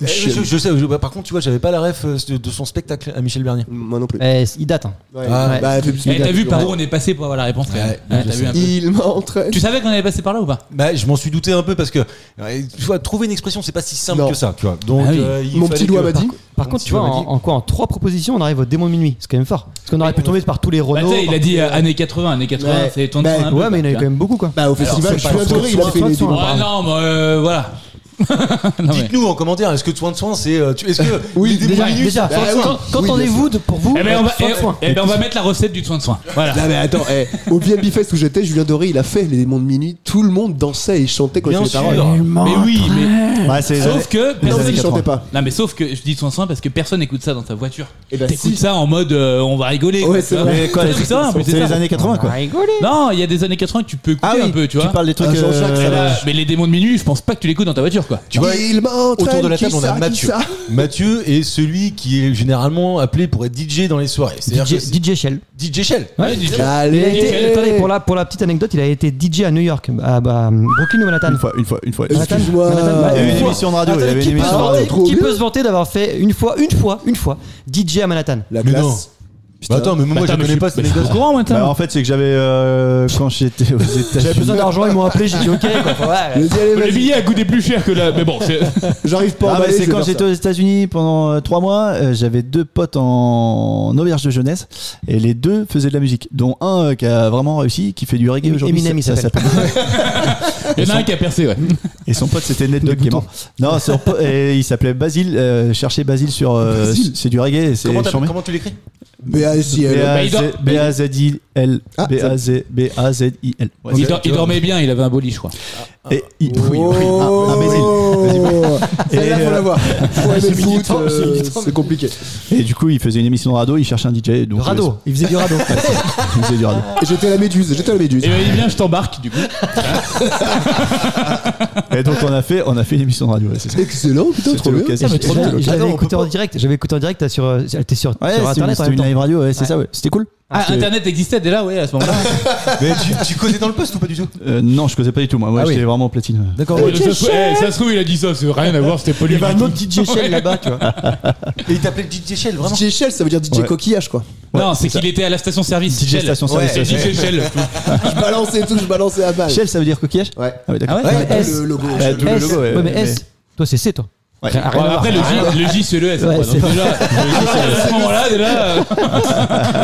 Je sais. Par contre, tu vois, j'avais pas la ref de son spectacle à Michel Bernier. Moi non plus. Il date. Hein. Ouais. Ah, Bah, elle fait plus Eh, t'as de vu gars, par ouais. où on est passé pour avoir la réponse quand même. Ouais, Ouais, je t'as vu un peu. Il m'entraîne. Tu savais qu'on allait passer par là ou pas? Bah, je m'en suis douté un peu parce que tu vois, trouver une expression, c'est pas si simple Non. que ça, tu vois. Donc, Ah oui. il Mon fallait petit doigt que- m'a dit. Par contre, tu vois, en 3 propositions, on arrive au démon de minuit. C'est quand même fort. Parce qu'on aurait pu tomber par tous les Bah, Renault. tu sais, il a dit années 80. Années 80, Ouais. c'est ton Bah, un peu, Ouais, mais il y en avait quoi, quand même beaucoup quoi. Bah, au festival, c'est je pas suis adoré, il a fait les soin, démons. Ouais, non, voilà. Non, mais- Dites-nous en commentaire, est-ce que soin de soin, c'est. Est-ce que. Oui, les démons minutes, Déjà, Bah, oui. qu'entendez-vous pour vous Eh ben, on va, soin de soin. on va mettre la recette du soin de soin. Voilà. Non mais attends, au BNB Fest où j'étais, Julien Doré il a fait les démons de minuit tout tout le monde dansait et chantait quand il Bien faisait les sûr. paroles. Mais oui, mais. Ouais, c'est Sauf que Non, personne ils n'écoute. chantaient pas. Non, mais sauf que je dis tout ça parce que personne n'écoute ça dans ta voiture. Eh ben, T'écoutes si. ça en mode on va rigoler. Ouais, quoi, c'est tu vois. vrai. Mais quoi, C'est ça, mais c'est c'est les ça. années 80 quoi. Non, il y a des années 80 que tu peux écouter un peu, tu vois. parles des trucs. Ah, Jean-Jacques, ça va. Mais les démons de minuit, je pense pas que tu l'écoutes dans ta voiture, quoi. Tu vois, Il m'entraîne, autour de la table, qui on a ça, qui Mathieu. ça Mathieu est celui qui est généralement appelé pour être DJ dans les soirées. C'est-à-dire que c'est DJ Shell. DJ Shell. Ouais, DJ. Il a Allez. été, attendez, pour la petite anecdote, il a été DJ à New York, à Brooklyn ou Manhattan. Une fois. Manhattan, Excuse-moi. Manhattan, Il y avait une une fois. émission de radio. Il y avait une Qui peut se émission de Ah, vanter- radio. trop qui bien. peut se vanter d'avoir fait une fois DJ à Manhattan? La Mais non. classe. Bah attends, mais moi je connais pas cette au anecdote. courant, moi, Bah, en fait, c'est que j'avais quand j'étais aux États-Unis. J'avais besoin d'argent, ils m'ont appelé, j'ai dit ok. Quoi. Ouais. Je dis, allez, Le vas-y. billet a coûté plus cher que là. Mais bon, c'est. J'arrive pas à Ah, mais emballer, c'est je vais quand faire j'étais aux États-Unis pendant 3 mois, j'avais 2 potes en auberge de jeunesse et les 2 faisaient de la musique, dont un qui a vraiment réussi, qui fait du reggae aujourd'hui. Eminem, il ça s'appelle. Il y en a un qui a percé, ouais. Et son pote c'était Ned Dogg qui est mort. Non, et il s'appelait Basile. Cherchez Basile sur. Basile. C'est du reggae. Et c'est charmé. Comment tu l'écris? B-A-S-I-L. B-A-Z-I-L. B-A-Z-I-L. Ouais, Il dormait bien, il avait un beau lit, je crois. Et Oui, Celle-là, Et, faut la voir. Faut aimer le foot, militant, c'est militant. c'est compliqué. Et du coup, il faisait une émission de radio, il cherchait un DJ. Donc, Radeau, il faisait du radeau. il faisait du radio. Et j'étais à la méduse. Et ben, il vient, je t'embarque, du coup. Et donc, on a fait une émission de radio. Ouais, c'est ça. Excellent, putain, C'était trop bien. l'occasion. Ah, mais trop bien. C'était J'avais l'occasion. écouté en direct. J'avais écouté en direct. Elle était sur Ouais, internet. en c'était même une temps. live radio, ouais, c'est ça, ouais. C'était cool. Ah, Internet existait déjà, ouais, à ce moment-là. Mais tu causais dans le poste ou pas du tout? Non, je causais pas du tout, moi. Moi, Ah oui. j'étais vraiment au platine. D'accord. Ouais, ça se trouve, il a dit ça, c'est rien à voir, c'était pas Il lui. y avait un autre DJ Shell là-bas, tu vois. Et il t'appelait DJ Shell, vraiment? DJ Shell, ça veut dire DJ Ouais. coquillage, quoi. Non, c'est qu'il était à la station-service. DJ Shell. station Ouais, service. DJ Shell. Je balançais tout, je balançais à balle. Shell, ça veut dire coquillage? Ouais. Ah oui, d'accord. Ah ouais Ouais, S. le logo. D'où le S. logo, ouais. Ouais, mais S. Toi, c'est C, toi. Ouais. Rien à Bon, voir. après, le J, c'est le S. Ouais, après, c'est donc déjà, à ce moment-là, déjà.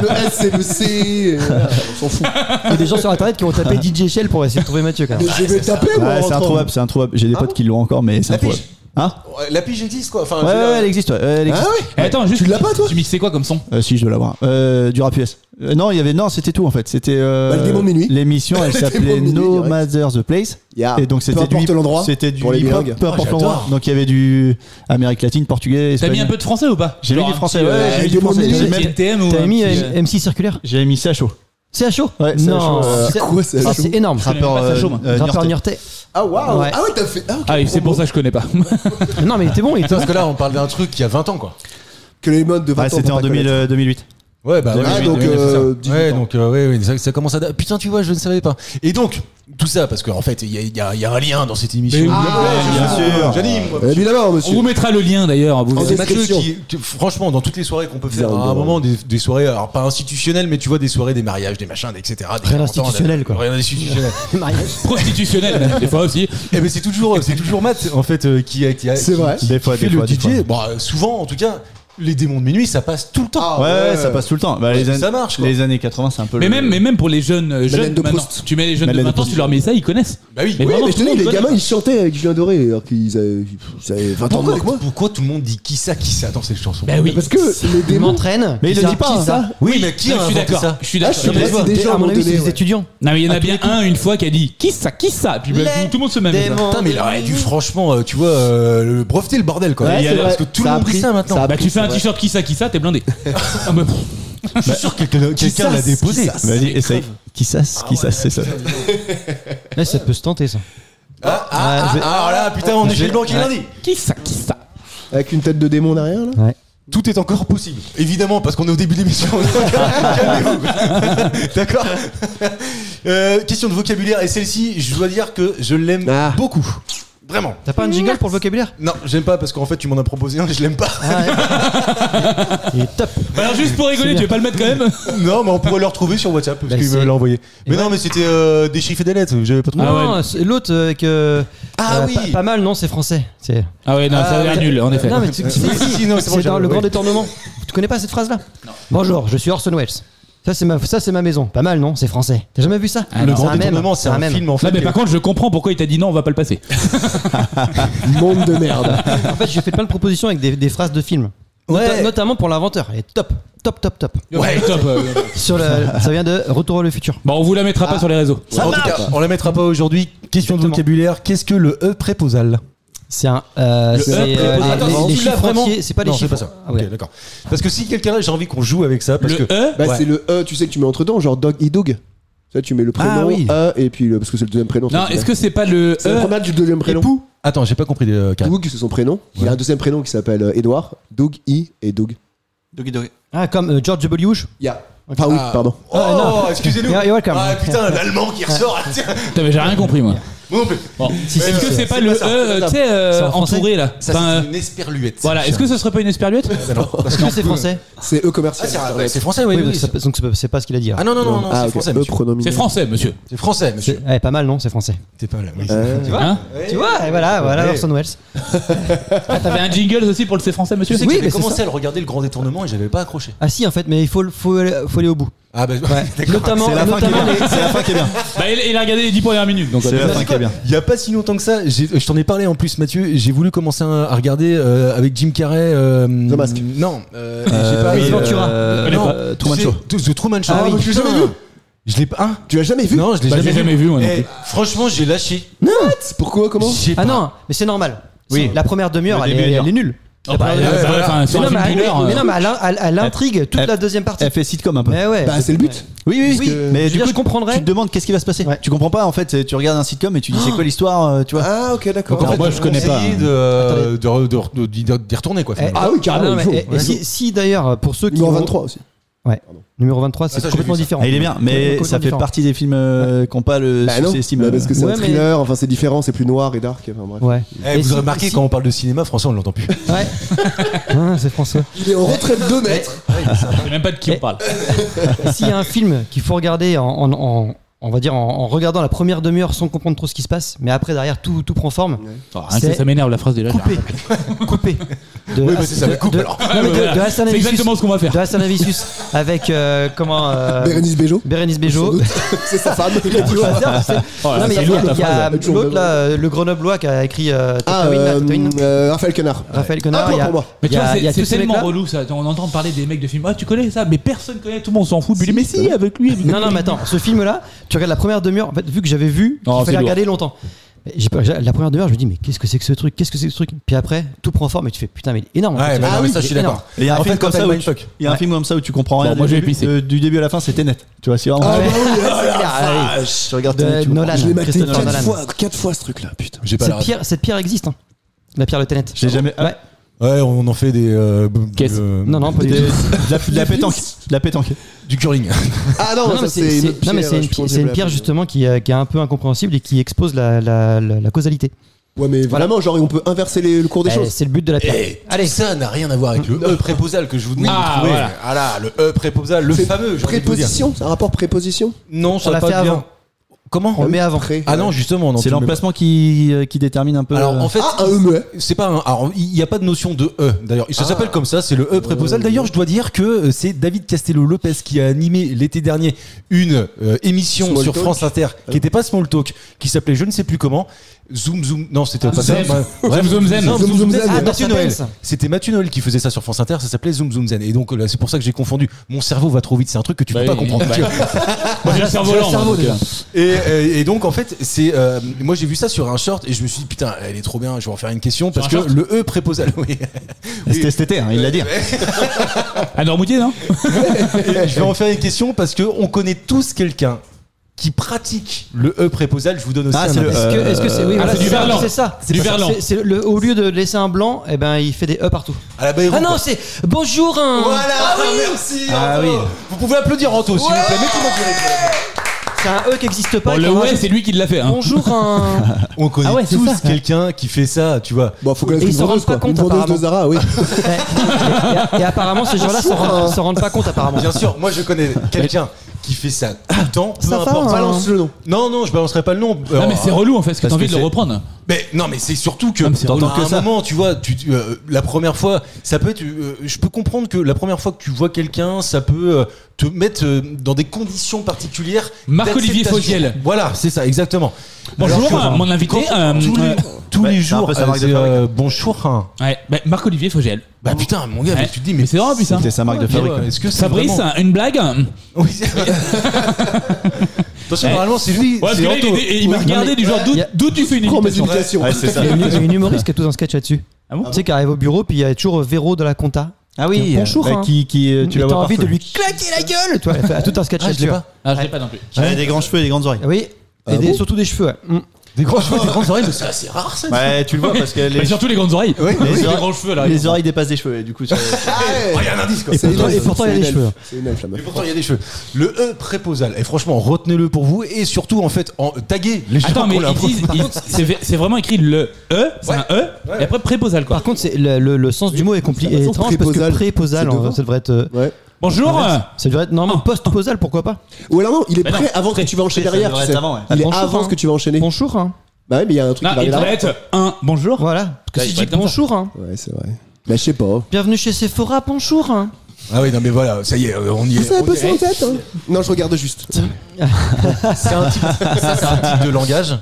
Le S, c'est le C. On s'en fout. Il y a des gens sur internet qui ont tapé DJ Shell pour essayer de trouver Mathieu, quand même. Mais je vais taper, moi. Ouais, en c'est rentrant. introuvable. J'ai des potes qui l'ont encore, mais c'est La introuvable. pige. Hein? La pige existe quoi. Enfin, Ouais, ouais, elle existe, ouais. Elle existe. Ah ouais. Eh, attends, juste. Tu l'as pas, toi? Tu mixais quoi comme son? Si, je dois l'avoir. Du rap US. Non, c'était tout en fait. C'était le démon de minuit. l'émission, elle Le démon s'appelait de minuit, No direct. Matter the Place. Yeah. Et donc Peu c'était importe l'endroit, c'était du pour les hip-hop, bilingues. peu importe j'adore. l'endroit. Donc il y avait du Amérique latine, portugais, T'as mis espagnol. un peu de français ou pas? J'ai mis Genre du un français, petit, ouais, j'ai mis du Démon de français. minuit. J'ai un mis- petit NTM ou T'avais un mis petit, MC Circulaire? J'ai mis CHO. CHO? Ouais, Non. CHO, C'est quoi, c'est Ça, chaud c'est énorme. Rappeur pas ça, chaud, moi. Rappeur Niortais. Niortais. Ah, waouh. Ouais. Ah, ouais, t'as fait. Ah, ok. Ah, et c'est pour ça que je connais pas. Non, mais il était bon. Il était parce que là on parle d'un truc qui a 20 ans quoi. Que les modes de 20 Ouais, ans. c'était faut en pas connaître. 2008. Ouais, bah Ah, ouais, donc, 18 ouais, ans. donc ouais, ça commence à. Putain, tu vois, je ne savais pas. Et donc, tout ça, parce qu'en fait, il y a un lien dans cette émission. Mais oui, bien sûr. J'anime, moi. Évidemment, On monsieur. vous mettra le lien d'ailleurs. Vous En C'est Mathieu description. qui, franchement, dans toutes les soirées qu'on peut faire, Zéro à un euro. moment, des soirées, alors pas institutionnelles, mais tu vois, des soirées, des mariages, des machins, etc. Des Rien 40 ans, institutionnel, quoi. Rien institutionnel. mariage. prostitutionnel, des fois aussi. Et ben c'est toujours Matt, en fait, qui C'est vrai. Des fois, fait des le fois, des fois. DJ. Bon, souvent, en tout cas, les démons de minuit, ça passe tout le temps. Ah, Ouais, ça passe tout le temps. Bah, Ouais, les années, ça marche, quoi. Les années 80, c'est un peu Mais le- même pour les jeunes Madeleine de maintenant, Proust. tu mets les jeunes Madeleine de de 20 ans, Proust. tu leur mets ça, ils connaissent. Bah oui. Mais Oui, vraiment, mais je te tout le dis, monde les connaît. gamins, ils chantaient avec Julien Doré alors qu'ils avaient 20 ans de moins que moi. Pourquoi tout le monde dit qui ça dans cette chanson? Bah oui. Parce que les Il démons. m'entraîne. Mais il le dit pas. Qui hein. ça? Oui, mais qui a je suis inventé d'accord. ça? Je suis Ah, d'accord. je sais pas, c'est des gens À mon avis, c'est abandonnés, des ouais. étudiants. Non, mais il y en a bien un une fois qui a dit qui ça. Puis bah, tout le monde se met. Démons. Putain, mais il aurait dû franchement, tu vois, le breveter le bordel quoi. Ouais, Et c'est alors, vrai. parce que tout Ça le a monde dit pris. ça maintenant. Ça a Bah tu fais un c'est t-shirt qui ça, t'es blindé. Ah, bah, Je suis sûr que quelqu'un l'a déposé. Vas-y, essaye. Qui ça, c'est ça. Là, ça peut se tenter, ça. Alors là, putain, on est chez le blanc qui l'a dit. qui ça. Avec une tête de démon derrière, là. Tout est encore possible. Évidemment, parce qu'on est au début de l'émission. Calmez-vous. D'accord. Question de vocabulaire. Et celle-ci, je dois dire que je l'aime Ah. beaucoup. Vraiment. T'as pas un jingle pour le vocabulaire? Non, j'aime pas parce qu'en fait, tu m'en as proposé un et je l'aime pas. Il est top. Bah alors juste pour rigoler, tu veux pas le mettre quand même? Non, mais on pourrait le retrouver sur WhatsApp parce Bah, qu'il me c'est- l'a envoyé. Mais ouais. non, mais c'était des chiffres et des lettres. J'avais pas trouvé. Ah ouais. Non, c'est l'autre avec. Ah oui. Pas mal, non, c'est français. C'est. Ah ouais, non, ça a l'air nul en effet. Non, mais tu- Si, non, c'est bon, c'est dans j'avais- le grand ouais. détournement. Tu connais pas cette phrase-là? Bonjour, je suis Orson Welles. Ça, c'est ma maison. Pas mal, non? C'est français. T'as jamais vu ça? Ah, Le non. grand C'est un mème. détournement, c'est un mème. film en fait. Non mais par contre je comprends pourquoi il t'a dit non on va pas le passer. Monde de merde. En fait, j'ai fait plein de propositions avec des phrases de films. Notamment pour l'inventeur. Elle est top. Ouais, top. Ça vient de Retour vers le futur. Bon, on vous la mettra pas sur les réseaux. En tout cas, on la mettra pas aujourd'hui. Question de Exactement. vocabulaire. Qu'est-ce que le E préposal? C'est un. Attends, les tu l'as chiffres vraiment entiers, c'est pas les Non, chiffres. c'est pas ça. Ah ouais. Ok, d'accord. Parce que si quelqu'un là, j'ai envie qu'on joue avec ça. Parce Le que E Bah, Ouais. c'est le E, tu sais que tu mets entre temps, genre dog et dog. Ça, tu mets le prénom, Ah oui. E, et puis parce que c'est le deuxième prénom. Non, est-ce que c'est pas le c'est la E première du deuxième prénom? Époux. Attends, j'ai pas compris. Karim. Doug, c'est son prénom. Il y a un deuxième prénom qui s'appelle Edouard. Doug, I et Doug. Ah, comme George W. Bush. Ya. Ah oui, pardon. Oh, excusez-nous. You're welcome. Ah putain, l'allemand qui ressort. Tiens. Putain, mais j'ai rien compris, moi. Moi non plus. Bon. Si, Est-ce si, que si, c'est pas c'est le pas ça, E, tu sais, C'est en français entouré là Ça, Enfin, c'est une esperluette. voilà, est-ce que ce serait pas une esperluette Est-ce que c'est français? C'est E commercial. C'est français, oui. Oui, donc c'est pas ce qu'il a dit. Ah non, Ah, c'est ok. français, E monsieur. pronominal. C'est français, monsieur. C'est français, monsieur. Ouais, pas mal, non? C'est français. T'es pas là. Oui. Tu vois? Hein Tu vois? Et voilà, Orson Welles. Ah, t'avais un jingle aussi pour le c'est français, monsieur Tu sais que Oui, j'avais mais c'est commencé ça. à le regarder le grand détournement et j'avais pas accroché. Ah si, en fait, mais il faut aller au bout. Ah bah Notamment, C'est la fin qui est bien. les- C'est la fin qui est bien. Bah, il a regardé les 10 premières minutes, donc. C'est la fin qui est bien. Il y a pas si longtemps que ça, je t'en ai parlé en plus, Mathieu. J'ai voulu commencer à regarder avec Jim Carrey. The Mask. Non, j'ai pas. Ace Ventura. Non, Truman tu Show. sais, The Truman Show. Ah oui, tu l'as jamais vu? Je l'ai pas. Hein Tu l'as jamais vu? Non, je l'ai Bah, j'ai jamais vu, moi non Eh, plus. franchement, j'ai lâché. Pourquoi? Comment? J'ai Ah pas. non, mais c'est normal. Oui. La première demi-heure, Le elle début est dur. est nulle. Oh, bah, enfin, sur Mais un non, film mais d'une heure. mais non, mais elle intrigue toute la deuxième partie. Elle fait sitcom un peu. Mais ouais. Bah, c'est le but. Oui, Oui, mais je veux du dire, coup, je comprendrais. tu te demandes qu'est-ce qui va se passer. Ouais. Tu comprends pas en fait. Tu regardes un sitcom et tu dis c'est quoi l'histoire, tu vois. Ah, ok, d'accord. Donc, en fait, moi, je connais pas. Essayer d'y retourner quoi. Eh, Ah oui, carrément, non, mais, il faut. et Ouais. si d'ailleurs, pour ceux qui. Numéro vont- 23 aussi. Numéro 23, c'est ça, j'ai complètement vu ça. différent. Ah, il est bien, mais Complètement ça fait différent. partie des films qui n'ont pas le Bah non, succès estime. bah, parce que c'est Ouais, un mais- thriller, enfin c'est différent, c'est plus noir et dark. Enfin, bref. Ouais. Eh, Et vous si- aurez remarqué si- quand on parle de cinéma, François, on l'entend plus. Ouais. Ah, c'est François. Il est en retraite 2 mètres. Je sais même pas de qui on parle. S'il y a un film qu'il faut regarder on va dire en regardant la première demi-heure sans comprendre trop ce qui se passe, mais après derrière tout prend forme. Oh, rien que ça m'énerve la phrase déjà. Coupé. De, Oui, bah, c'est ça, mais coupe, alors. non, mais de Hassan C'est Avicius. exactement ce qu'on va faire. De Hassan Avicius avec Bérénice Bejo. Bérénice Bejo. C'est sa femme. Tu vas dire, c'est- Oh, non, mais c'est il y lourd, a, ta il y a phrase. l'autre là, le Grenoblois qui a écrit Ah, Tatooine, Raphaël Quenard. Raphaël Un Connard. point Il y a, pour moi. Mais tu il y vois, a- il y a c'est tous ces tellement mecs-là. relou ça. On entend parler des mecs de films. Ah, tu connais ça, mais personne connaît. Tout le monde s'en fout. Puis il dit, mais si, avec lui. Non, mais attends, ce film-là, tu regardes la première demi-heure. En fait, vu que j'avais vu, Oh, il fallait c'est regarder longtemps. La première demi-heure, je me dis, mais qu'est-ce que c'est que ce truc? Qu'est-ce que c'est que ce truc? Puis après, tout prend forme et tu fais, putain, mais il est énorme. en fait, Ouais, ce bah, film. non, mais ça, je suis Il est énorme. d'accord. Et il y a un En film fait, comme quand ça t'as où le mindfuck. il y a un film comme ça où tu comprends rien. Bon, moi, je vais pisser. Du début à la fin, c'est Tenet. Tu vois, c'est vraiment. Ah, Ouais. bah oui, C'est clair, allez. Tu regardes De Tenet, tu Nolan. Je l'ai maté Christopher 4 Nolan. fois ce truc là, putain. J'ai pas la Cette pierre existe, hein. La pierre de Tenet. Je l'ai jamais. Ouais. Ouais, on en fait des. Qu'est-ce Non, pas du De tout. la pétanque. De la pétanque. Du curling. Ah non, Non, ça mais c'est une non, mais c'est une pierre justement qui est un peu incompréhensible et qui expose la causalité. Ouais, mais vraiment, genre on peut inverser le cours des choses. C'est le but de la pierre. Eh, Allez. tout ça n'a rien à voir avec le E préposal que je vous demande Ah, de trouver. voilà. Ah là, le E préposal, le C'est fameux. j'ai envie de vous dire. Préposition, c'est un rapport préposition. Non, On ça l'a va fait pas bien. avant. Comment On le met avant. Pré- Ah non, justement, non. C'est tu le mets l'emplacement qui détermine un peu. pas. Alors en fait, Ah, un E. c'est pas un. Alors il n'y a pas de notion de E. D'ailleurs, ça s'appelle comme ça. C'est le E préposal. D'ailleurs, je dois dire que c'est David Castello-Lopez qui a animé l'été dernier une émission Small sur Talk. France Inter qui n'était pas Small Talk, qui s'appelait je ne sais plus comment. Zoom Zoom. Non, c'était pas ça. Zen. Bref, Zoom, Zen. Non, Zoom, Zoom, Zen. C'était Ah, Mathieu dans Noël. Sapiens. C'était Mathieu Noël qui faisait ça sur France Inter. Ça s'appelait Zoom Zoom Zen. Et donc là, c'est pour ça que j'ai confondu. Mon cerveau va trop vite. C'est un truc que tu peux pas comprendre. Moi, j'ai le cerveau lent. cerveau, donc, déjà. Et donc en fait c'est moi j'ai vu ça sur un short et je me suis dit putain elle est trop bien, je vais en faire une question parce que un short le E préposal oui. C'était cet été, il l'a dit. À Normoutier, non Et je vais en faire une question parce que on connaît tous quelqu'un qui pratique le E préposal. Je vous donne aussi Ah, un c'est le indice. Est-ce que c'est oui, voilà, c'est du ça, verlan. c'est ça. C'est du verlan. Au lieu de laisser un blanc, eh ben il fait des E partout. À la Bayrou, Ah non, quoi. c'est bonjour un. Voilà, merci. Ah Anto. oui. Vous pouvez applaudir Anto s'il vous plaît. Mettez-moi C'est un E qui n'existe pas. Bon, et le qu'on ouais, rajoute. c'est lui qui l'a fait. Hein. Bonjour un. On connaît Ah ouais, c'est tous ça. quelqu'un qui fait ça, tu vois. Bon, faut connaître Et une ils s'en vendeuse, rendent pas quoi. compte, Une vendeuse de apparemment. Zara, oui. Et apparemment, ces gens-là s'en rendent pas compte, apparemment. Bien sûr, moi je connais quelqu'un qui fait ça tout le temps, peu Ça va, importe. hein. Balance le nom. Non, je balancerai pas le nom. Non, mais c'est relou en fait, parce que t'as Parce envie que de le c'est- reprendre. Mais non, mais c'est surtout que Non, mais c'est relou. à un moment, tu vois, la première fois, ça peut être. Je peux comprendre que la première fois que tu vois quelqu'un, ça peut te mettre dans des conditions particulières. Marc-Olivier d'acceptation. Fogiel. Voilà, c'est ça, exactement. Bonjour, Alors que, mon invité. tous Ouais, les c'est un jours, peu sa marque de fabrique. bonjour. Hein. Ouais, Marc-Olivier Fogiel. Bah putain, mon gars, Ouais. mais tu te dis, Mais c'est drôle, putain. C'était sa marque de fabrique. Est-ce que c'est Fabrice, vraiment- une blague. Oui, c'est vrai. Attention, Ouais. normalement, c'est lui. Ouais, parce c'est que là, Anto. il m'a regardé du genre y a- d'où tu fais une Prends mes imitation. imitations. Ouais, c'est ça. Il y a une humoriste qui a tout un sketch là-dessus. Ah bon Tu sais, qui arrive au bureau, puis il y a toujours Véro de la compta. Ah oui, Bonjour, hein. qui Tu tu la as vois envie de partout. lui claquer la gueule, toi. Elle fait tout un sketch Ah, je l'ai là-dessus. pas. Ah, je l'ai pas non plus. Qui avait des grands cheveux et des grandes oreilles. Oui. Ah Et bon surtout des cheveux. Ouais. Des grands cheveux, des grandes oreilles, mais c'est assez rare ça. Ouais, tu le vois parce que Mais surtout les grandes oreilles. Oui, les Les oreilles- grands cheveux là. les oreilles dépassent des cheveux et du coup ça- Il y a un indice quoi. Et pourtant, il y a des cheveux. C'est une elfe, la meuf. Et pourtant il y a des cheveux. Le E préposal. Et franchement, retenez-le pour vous et surtout en fait, taguez les gens Attends, mais qu'on l'a c'est vraiment écrit le E, c'est un E, et après préposal quoi. Par contre, c'est le sens du mot est compliqué, De est toute façon, étrange parce que préposal, préposal, c'est devant. ça devrait être. Ouais. Bonjour. Ça devrait être normalement post-posal, pourquoi pas. Ou alors non, il est Bah non, prêt avant que tu vas enchaîner ça derrière. devrait tu être sais. avant, ouais. Il est Bonjour, avant hein. ce que tu vas enchaîner. Bonjour, hein. Bah ouais, mais il y a un truc Non, qui va il arriver devrait là. être un bonjour. Voilà. Parce que Ouais, si il je va dis être comme bonjour, hein. Ouais, c'est vrai. Bah je sais pas. Bienvenue chez Sephora, bonjour, hein. Ah oui, non mais voilà, ça y est, on y est. C'est un peu ça en tête. Hein. Non, je regarde juste. C'est un type, ça c'est un type de langage.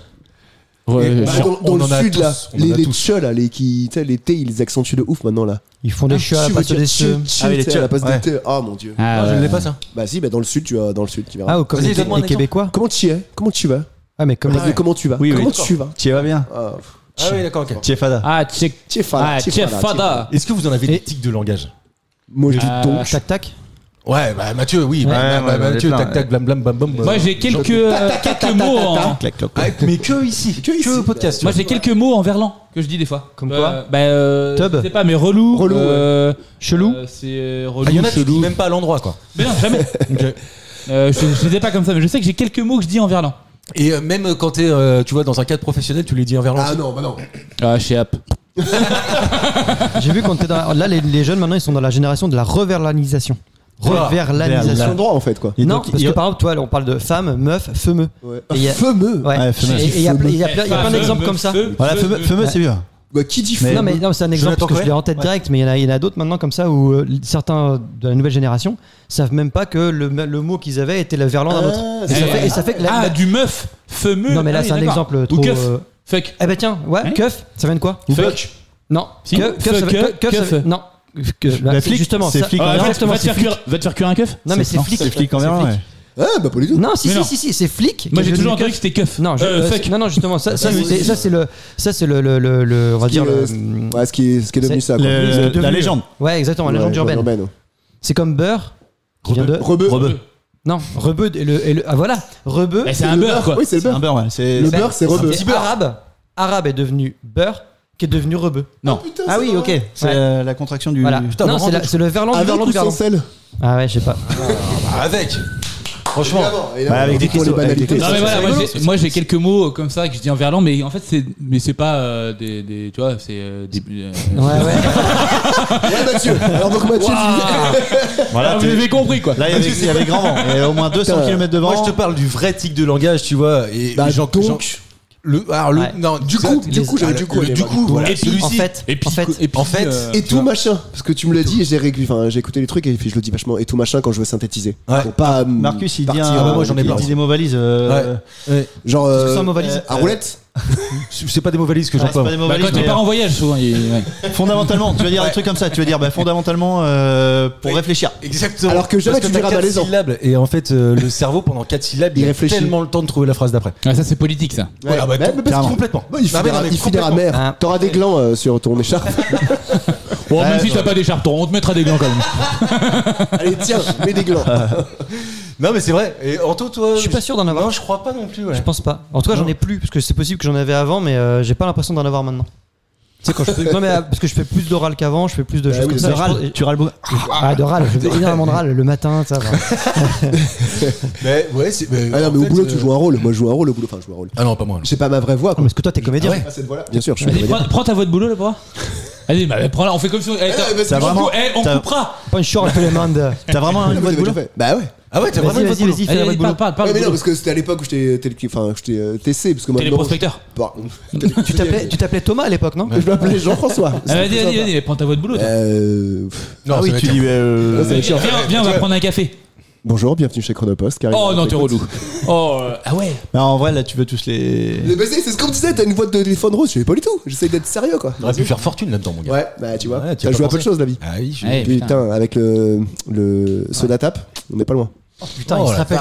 Ouais, Bah, on dans en le a sud tous, là, on en a les tous. tcheux là, les qui, tu sais, les T, ils les accentuent de ouf maintenant là. Ils font des cheveux à la place des cheveux. Ah oui, les les à la place tcheux, des T. Oh mon dieu. Ah, Je ouais. ne l'ai pas ça. Bah si, bah dans le sud, tu vas dans le sud, tu verras. Ah, ou comme Vas-y, les donne-moi un exemple. Québécois. Comment tu es? Comment tu vas? Ah, mais comme Place de comment tu vas? Oui, oui. Comment tu vas? Tu y vas bien. Ah, Ah oui, d'accord, ok. Tu es fada. Ah, check. Ah, Chef Fada. Est-ce que vous en avez Et- des tics de langage? Moi je dis donc. Tac, tac. Ouais, bah Mathieu, oui. Ouais, Mathieu, ouais, tac, tac, blam, blam, bam, bam. Moi j'ai quelques mots en. Clac, clac, Ah, mais que ici, que au podcast. Moi j'ai quelques mots en verlan que je dis des fois. Comme quoi Je sais pas, mais relou. Relou, Chelou. C'est relou. Ah, il y en a qui chelou. disent même pas à l'endroit, quoi. Mais non, jamais. Je les ai pas comme ça, mais je sais que j'ai quelques mots que je dis en verlan. Et même quand t'es, tu vois, dans un cadre professionnel, tu les dis en verlan. Ah aussi. non, bah non. Ah, chez App. J'ai vu quand t'es dans. Là, les jeunes maintenant, ils sont dans la génération de la reverlanisation. Voilà. Ils Reverlanisation. sont droit en fait quoi. Et Non, donc, parce il- que par exemple, toi, on parle de femme, meuf, fameux. Ouais. Et il y a- Fameux. Ouais. Ouais, fameux. Et il y a plein d'exemples comme ça. Voilà, fameux, c'est bien. Bah qui dit Mais- fameux? Non, mais non, c'est un exemple Jonathan parce que je l'ai Cohen en tête direct, mais il y en a d'autres maintenant comme ça où certains de la nouvelle génération savent même pas que le mot qu'ils avaient était le verlan d'un autre. Ah, Et ça fait que la- Ah, du meuf. Fameux. Non, mais là, Ah oui, c'est un d'accord. exemple Ou trop. keuf. Fuck. Eh ben tiens, ouais, Hein keuf, ça vient de quoi Fuck. Non, Si. keuf, ça Fuck, veut- keuf, ça keuf. veut- non. La flic, justement, c'est ça- flic en Ah, verlan. exactement, va te c'est faire flic. cuire un keuf. Non, mais c'est flic. C'est flic en C'est verlan, flic. ouais. Ah bah pas du tout. Non, si, Mais non. si, c'est flic. Moi qui j'ai est toujours devenu cru que c'était keuf. Non, fuck. non, justement, ça, oui, c'est le, on va dire le. Ouais, ce qui est devenu c'est- ça quoi. La devenu- légende. Ouais, exactement, la Ouais, légende urbaine. ouais. C'est comme beurre. Qui vient de. Rebeu. Non, rebeu et le ah voilà, rebeu. Eh, c'est un beurre quoi. Oui, c'est le C'est un beurre. beurre, ouais. C'est Le beurre, c'est rebeu. Et arabe est devenu beurre, qui est devenu rebeu. Non. Putain, Ah oui, ok. C'est Ouais. la contraction du. Voilà. Putain, Non, vraiment, c'est le verlan du Avec verlan ou du sans verlan. sel? Ah ouais, je sais pas. Avec. Franchement. Bah, avec des pour les cristaux, avec des banalités. Non mais ça, voilà, c'est moi rigolo. moi j'ai quelques mots comme ça que je dis en verlan, mais en fait c'est pas des tu vois c'est des. Ouais, ouais. Ouais, Mathieu. Alors donc Mathieu, Voilà, Ah, vous avez compris quoi. là, il y avait grand vent. Et au moins 200 Putain. km de vent. Moi, je te parle du vrai tic de langage, tu vois. Et Bah, les gens, donc. Ouais. non, Du coup, j'avais du coup. le du coup, voilà. Et puis, Celui-ci. En fait, Et puis, en fait, Et tout machin, parce que tu me l'as dit et j'ai écouté les trucs et puis je le dis vachement et tout machin quand je veux synthétiser. Ouais. Pour pas Marcus, il dit partir, un. moi, j'en ai il plein. dit des mots valises. genre Qu'est-ce que c'est un mot valise à roulette. C'est pas des mots valises que Ouais, c'est j'emploie. pas des mots Bah, valises, quand tu mais, pars en voyage souvent fondamentalement, tu vas dire des trucs comme ça. Tu vas dire, bah, fondamentalement, pour réfléchir. Exactement. Alors que jamais Parce tu t'as diras 4 malaisant. syllabes et en fait le cerveau pendant 4 syllabes Il il a réfléchit. tellement le temps de trouver la phrase d'après. Ah, ça c'est politique ça. Voilà, bah, mais parce qu'il- complètement. Bah, il Ah, mais non, mais finira complètement. mère. Hein. T'auras des glands sur ton écharpe. Bon, même si t'as pas d'écharpe, on te mettra des glands quand même. Allez, tiens, mets des glands. Non mais c'est vrai. Et Anto, toi je suis pas sûr d'en avoir. Non, je crois pas non plus. Ouais. Je pense pas. En tout cas, j'en ai plus parce que c'est possible que j'en avais avant, mais j'ai pas l'impression d'en avoir maintenant. Tu sais quand je fais... Non mais parce que je fais plus d'oral qu'avant, je fais plus de choses oui, comme de ça. Râle, tu râles beaucoup. Ah, de râle, je fais énormément de râle le matin, ça va. Mais ouais, c'est. Ah non, mais au boulot, tu joues un rôle. Moi, je joue un rôle au boulot. Enfin, je joue un rôle. Ah non, pas moi. C'est pas ma vraie voix, quoi. Parce que toi, t'es comédien. Ah, cette voix-là. Bien sûr, je suis Vas-y, comédien. prends ta voix de boulot là pour voir. Allez, bah prends-la, on fait comme si on. T'as vraiment. On t'as- coupera. Pas une short, tout le monde. T'as vraiment une voix de J'ai déjà boulot. fait. Bah ouais. Ah ouais, t'as vraiment une voix de boulot. Vas-y, fais la voix de boulot. Parle, Ouais, mais non, boulot. parce que c'était à l'époque où j'étais TC, parce que maintenant. Téléprospecteur. Pardon. Tu t'appais Thomas à l'époque, non? Je m'appelais Jean-François. Ah, vas-y, prends ta voix de boulot. toi. Non, Ah oui, tu dis. Viens, on va prendre un café. Bonjour, bienvenue chez Chronopost. Oh non, t'es relou. Oh, ah ouais. Mais en vrai, là, tu veux tous les. Mais vas-y, c'est ce qu'on me disait, t'as une voix de téléphone rose, je savais pas du tout. J'essaye d'être sérieux quoi. T'aurais pu faire fortune là-dedans, mon gars. Ouais, bah tu vois, Ouais, tu t'as as joué pas à peu de pensé. choses la vie. Ah oui, Ouais, Putain, avec le Soda Tap, on n'est pas loin. Putain, il se rappelle.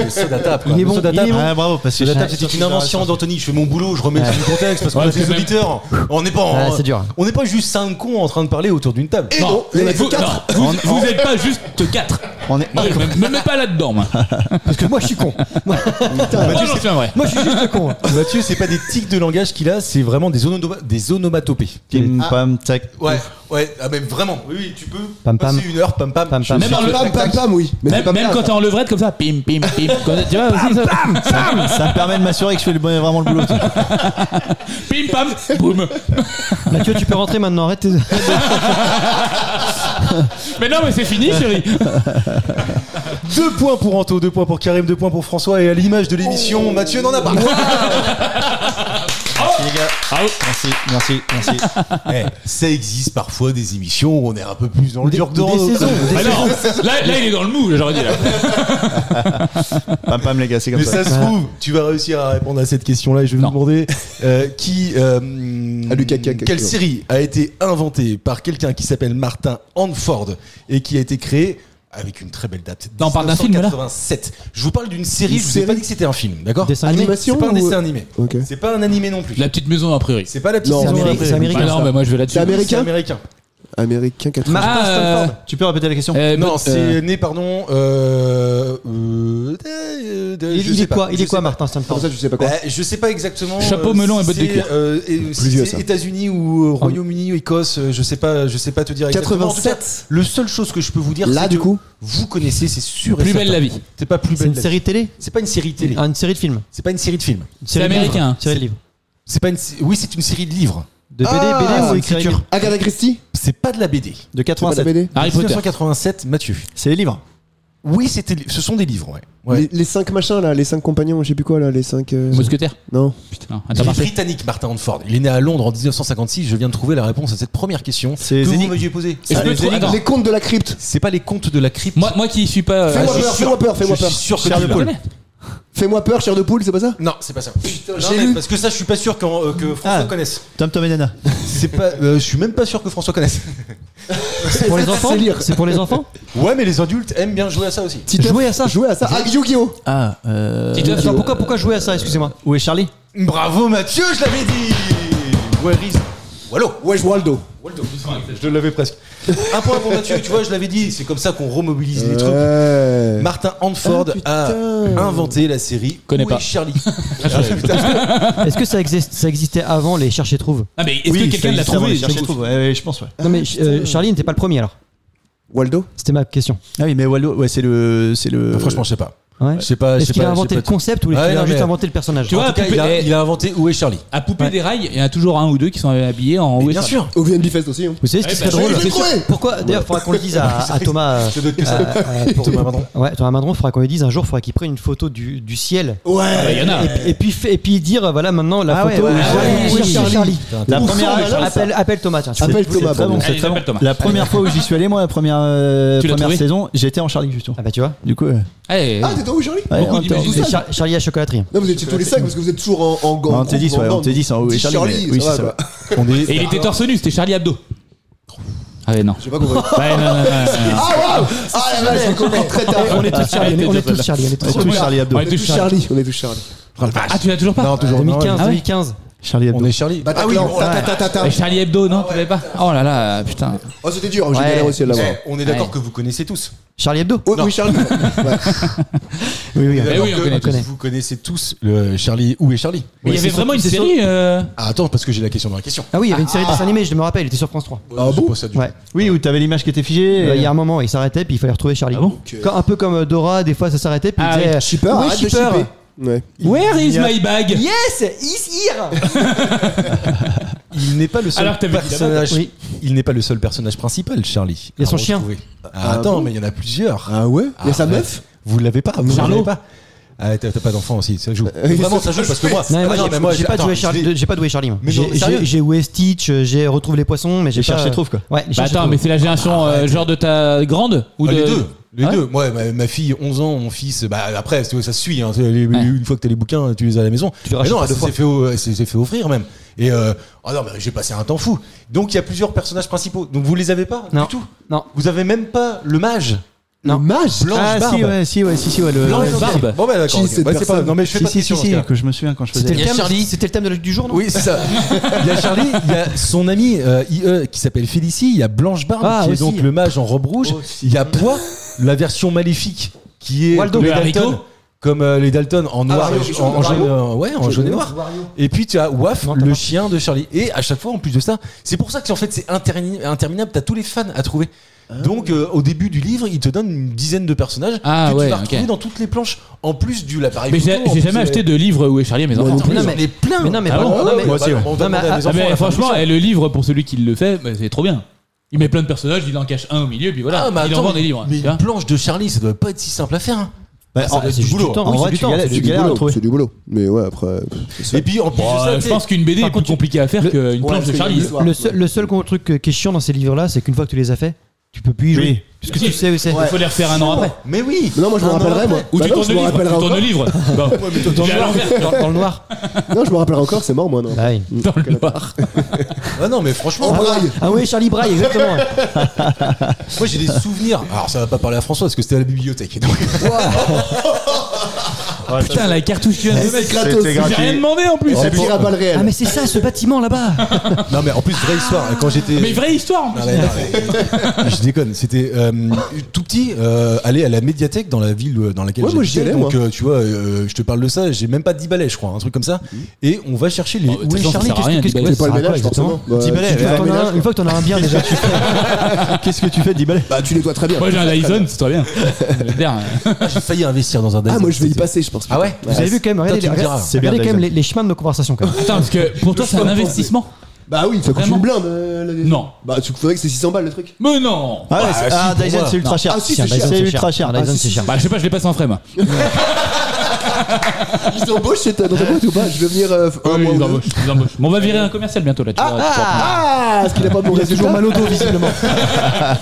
le Soda Tap. Il est bon, il est bon. Ah, bravo, parce que Soda Tap, c'était une invention d'Anthony. Je fais mon boulot, je remets tout le contexte parce qu'on a des auditeurs. On n'est pas, Ouais, c'est dur. on n'est pas juste 5 cons en train de parler autour d'une table. Et non, il y en a que vous, 4. vous êtes pas juste 4. on est. Me mets pas là-dedans, moi. Parce que moi, je suis con. Oh non, c'est vrai. Moi, je suis juste con. Mathieu, c'est pas des tics de langage qu'il a, c'est vraiment des onomatopées. Pim, pam, tac. Ouais, ah mais vraiment, oui, tu peux Pam, pam. passer une heure, pam pam. Pam, pam. Même, Oui. Mais c'est pas même bien, quand ça. t'es en levrette comme ça, pim, pim, pim. Tu vois aussi ça. Ça me permet de m'assurer que je fais vraiment le boulot. Pim, pam, boum. Mathieu, tu peux rentrer maintenant. Arrête tes. Mais non, mais c'est fini, chérie. 2 points pour Anto, 2 points pour Karim, 2 points pour François et à l'image de l'émission, Mathieu n'en a pas. Les gars. Merci. Eh, ça existe parfois des émissions où on est un peu plus dans le dur que dans Des saisons. Ah non, là, il est dans le mou, j'aurais dit là. Pam, pam, les gars, c'est comme Mais ça. ça se trouve, tu vas réussir à répondre à cette question-là et je vais Non. vous demander Lucas quelle série a été inventée par quelqu'un qui s'appelle Martin Handford et qui a été créée avec une très belle date. On parle d'un film, là 1987. Je vous parle d'une série, Une je vous ai série pas dit que c'était un film, d'accord? Dessin animé. Animation C'est pas un ou- dessin animé. Ok. C'est pas un animé non plus. La petite maison dans la prairie. C'est pas la petite Non, maison c'est dans la américain, prairie. c'est américain. Bah non, ça. mais moi je vais là-dessus. C'est américain. C'est américain. Américain 80. Ah, Tu peux répéter la question? Non, c'est né, pardon. Il est quoi, Martin Stanford? Comme ça, tu sais pas quoi. Je sais pas exactement. Chapeau, melon et bottes de c'est, cuir. Plus vieux, c'est ça. États-Unis ou Royaume-Uni, Écosse, je sais pas te dire exactement. En tout cas, 87. le seule chose que je peux vous dire, Là, c'est du que coup. vous connaissez, c'est sûr. et Plus belle certain. la vie. C'est pas plus C'est belle. une la série vie. télé? C'est pas une série télé. Une série de films? C'est pas une série de films. Une série de américain. livres. Une série de livres. C'est pas une. Oui, c'est une série de livres. De BD Ah, ou c'est écriture? Agatha Christie. C'est pas de la BD. De C'est pas de la 87. BD. Harry Potter. 1987, Mathieu. C'est les livres. Oui, ce sont des livres, ouais. Les 5 machins là, les 5 compagnons, je sais plus quoi là, les 5. Mousquetaire. Non. Non, Il est britannique, Martin Handford. Il est né à Londres en 1956. Je viens de trouver la réponse à cette première question C'est que vous Zénith. m'aviez posée. Et je peux trouver- attends. Les contes de la crypte. C'est pas les contes de la crypte. Moi qui suis pas. Fais-moi je suis peur, sûr- fais-moi peur, fais-moi je peur. suis sûr que Charles tu de l'as. Gaulle. Fais-moi peur, chair de poule, c'est pas ça? Non, c'est pas ça. Non, j'ai mais lu. parce que ça, je suis pas sûr que François connaisse. Tom et Nana. C'est pas. Je suis même pas sûr que François connaisse. C'est pour les enfants? C'est lire. C'est pour les enfants? Ouais, mais les adultes aiment bien jouer à ça aussi. Jouer à ça? Jouer à ça. Ah, Yu-Gi-Oh! Ah, Titeuf. Attends, pourquoi jouer à ça? Excusez-moi. où est Charlie? Bravo Mathieu, je l'avais dit. Where is Wallo. Wesh Waldo. Je l'avais presque. Un point pour Mathieu, tu vois, je l'avais dit. C'est comme ça qu'on remobilise les trucs. Ouais. Martin Handford Ah, a putain. inventé la série Connais Où pas. est Charlie. Est-ce que ça existait avant les chercher trouve? Ah, mais est-ce que quelqu'un l'a trouvé Chercher trouve. Ouais, je pense, ouais. Non, mais Charlie n'était pas le premier alors. Waldo? C'était ma question. Ah oui, mais Waldo, ouais, c'est le. Franchement, je sais pas. Ouais. Je sais pas. Est-ce qu'il a inventé le tout. concept ou il Ouais, a non, juste mais- inventé le personnage? Tu vois, En tout cas, Poupée- il a inventé Où est Charlie. À Poupée des rails, il y en a toujours un ou deux qui sont habillés en. Mais Où est bien Charlie. sûr. Au VNB Fest aussi. Hein. Vous savez ce qui serait bah, drôle? je vais le trouver. Pourquoi? D'ailleurs, il faudra qu'on le dise à Thomas. Je te donne que ça. Thomas Mandron. Ouais, Thomas Mandron, il faudra qu'on lui dise un jour, il faudra qu'il prenne une photo du ciel. Ouais. Il y en a. Et puis dire, voilà, maintenant la Ah ouais, photo. ouais, où ouais, est ouais, Charlie. La Où première. sont les gens Appelle Thomas, tiens. Appelle Thomas, C'est très bon, bon. c'est Allez, très bon. appelle Thomas. La première fois où j'y suis allé, moi, la première Tu l'as trouvé saison, j'étais en Charlie, justement. Ah bah tu vois. Du coup, Allez, Ah, t'étais où, Charlie? ouais, beaucoup on était en- d'images. C'est Charlie à chocolaterie. Non, vous étiez tous les 5 parce que vous êtes toujours en gants. on t'est dit, ouais, on t'est dit, c'est en haut et Charlie. mais- Oui, ça c'est va, ça. quoi. Et il était torse nu, c'était Charlie Hebdo. Ah ouais, non. J'ai pas compris. Ouais, non. Ah, waouh! Ah, la vache, j'ai compris très tard. On est tous Charlie. On est tous Charlie. On est tous Charlie Hebdo. On est tous Charlie. On est tous Charlie. Ah, tu l'as toujours pas Non, toujours. 2015. Ah ouais 2015. Charlie Hebdo. On est Charlie. Ah oui, Et Charlie Hebdo, non, tu l'avais pas. Oh là là, putain. Oh, c'était dur, j'ai Ouais. galéré aussi à l'avoir. On est d'accord Ouais. que vous connaissez tous. Charlie Hebdo. Oh, oui, Charlie. Ouais. Oui, oui. Eh oui, on connaît tous. Vous connaissez tous le Charlie. Où est Charlie? Mais il y avait vraiment une série. Ah, attends, parce que j'ai la question dans la question. Ah oui, il y avait une série de dessins animés, je me rappelle, il était sur France 3. Ah bon? Pas ça du Ouais. tout. Oui, où t'avais l'image qui était figée. Il y a un moment, il s'arrêtait, puis il fallait retrouver Charlie. Ah bon Un peu comme Dora, des fois ça s'arrêtait, puis Ah il disait Shipper, Oui, arrête de Shipper. shipper. Ouais. Where is my bag? Yes, is here. Il n'est pas le seul Alors que t'avais dit personnage. Oui. Il n'est pas le seul personnage principal, Charlie. Il y a son À chien. retrouver. Attends, mais il y en a plusieurs. Ah ouais? Il y a sa Arrête. meuf? Vous l'avez pas, vous Charlot. l'avez pas. Ah, t'as pas d'enfant aussi, ça joue. Vraiment, ça joue parce que moi. Non, mais moi, j'ai pas attends, joué Charlie. J'ai pas joué Charlie. Moi. Mais non, sérieux J'ai joué Stitch, j'ai retrouvé les poissons, mais j'ai Les pas. cherche et trouve, quoi. Ouais. Bah attends, mais c'est la génération genre de ta grande ou Ah, de les deux. Les Ouais. deux. Moi, ma fille, 11 ans, mon fils, bah après, ça se suit. Hein. Une fois que t'as les bouquins, tu les as à la maison. les Mais rachètes non, pas deux fois. ça s'est fait offrir même. Et oh non, mais j'ai passé un temps fou. Donc il y a plusieurs personnages principaux. Donc vous les avez pas Non. du tout. Non. Vous avez même pas le mage. Non. Mage Blanche Ah, Barbe. si, ouais. Blanche Barbe. Bon bah d'accord. Qui, ok. cette Bah, c'est pas. personne Non mais je fais pas de questions, dans ce cas. que je me souviens quand je faisais. C'était Il y a Charlie. le thème du jour, non? Oui, c'est ça. Il y a Charlie, il y a son ami IE qui s'appelle Félicie, il y a Blanche Barbe Ah, qui est aussi. donc le mage en robe rouge, il y a Pois, la version maléfique qui est Waldo. comme les Le Dalton, haricot. comme les Dalton en noir, en jaune, en jaune et noir. Et puis tu as Waf, Non, t'as le pas. chien de Charlie. Et à chaque fois, en plus de ça, c'est pour ça que en fait c'est interminable. T'as tous les fans à trouver. Donc au début du livre, il te donne une dizaine de personnages Ah, que ouais, tu vas ok. retrouver dans toutes les planches, en plus de l'appareil Mais photo. j'ai jamais acheté de livre Où est Charlie à mes enfants. plus. J'en ai plein. Mais non, mais Ah bon, bon non, mais- Moi aussi, ouais. On va Non, mais demander à mes Ah, enfants à mais la fin de franchement, l'émission. le livre pour celui qui le fait, bah, c'est trop bien. Il met plein de personnages, il en cache un au milieu, puis voilà. Ah, mais il attends, en vend des livres. mais tu vois. une planche de Charlie, ça doit pas être si simple à faire. Hein. Bah, Ça doit être du boulot. temps. En Oui, vrai, c'est du tu temps, galères C'est du à boulot, trouver. c'est du boulot. Mais ouais, après. c'est ça. Et puis en plus Bon, de ça, je pense qu'une BD est plus compliquée à faire qu'une planche parce de qu'il y a Charlie. l'histoire. Le seul truc qui est chiant dans ces livres-là, c'est qu'une fois que tu les as fait, tu peux plus y jouer. Oui. Puisque tu sais où c'est. Il faut les refaire un an après. mais oui. Mais non, moi je me Un an rappellerai, moi. après. Ou Bah tu non, tournes je le me livre. rappellerai Tu tournes le encore. livre. Bon, tu es à l'envers. Dans le noir. Non, je me rappellerai encore, c'est mort, moi, non. Ah oui. Dans le noir. Ah non, mais franchement, En braille. Ah oui, Charlie Braille, exactement. moi j'ai des souvenirs. Alors ça va pas parler à François parce que c'était à la bibliothèque. Donc... Putain, la cartouche tu viens de mettre. gratos. J'ai rien demandé en plus. C'est tir à balles réelles. Ah mais c'est ça, ce bâtiment là-bas. non mais en plus vraie histoire. Quand j'étais. Mais vraie histoire en plus. Non, mais je déconne. C'était tout petit, aller à la médiathèque dans la ville dans laquelle Ouais, moi, j'y j'habitais. allais, Donc moi. tu vois, je te parle de ça. J'ai même pas 10 balais, je crois, un truc comme ça. Et on va chercher les. Oh, de toute façon, ça Charlie, sert à rien, qu'est-ce que 10 ouais, C'est pas le ça sert à ménage, quoi, forcément. exactement Bah, 10 balais, tu fais ouais. pas le ménage. Une fois que t'en as un bien déjà, tu fais. Qu'est-ce que tu fais, 10 balais? Bah, tu nettoies très bien. Moi j'ai un Dyson, c'est très bien. Je veux dire, J'ai failli investir dans un Dyson. Ah, moi je vais y passer, je pense. Ah ouais. Vous avez vu quand même, regardez, tu me diras. C'est bien, regardez quand même Dyson. les chemins de nos conversations quand même. attends, parce que pour toi c'est un investissement. Bah oui, ça coûte Vraiment une blinde. Non. Bah, tu faudrait que c'est 600 balles le truc. Mais non. Ah, ouais, Bah, c'est- si, ah, pour Dyson, moi. c'est ultra cher. Ah, si, Si, un c'est Dyson, cher. C'est c'est ultra cher. cher. Un Dyson, Ah, c'est si, cher. Bah je sais pas, je l'ai passé en frais moi. Ils embauchent dans ta boîte ou pas? Je vais venir un mois ou deux. Ils embauchent. Bon, on va virer un commercial bientôt là. Tu vois, tu vas Ah, est-ce qu'il a pas de bon Il a toujours résultat? mal au dos visiblement.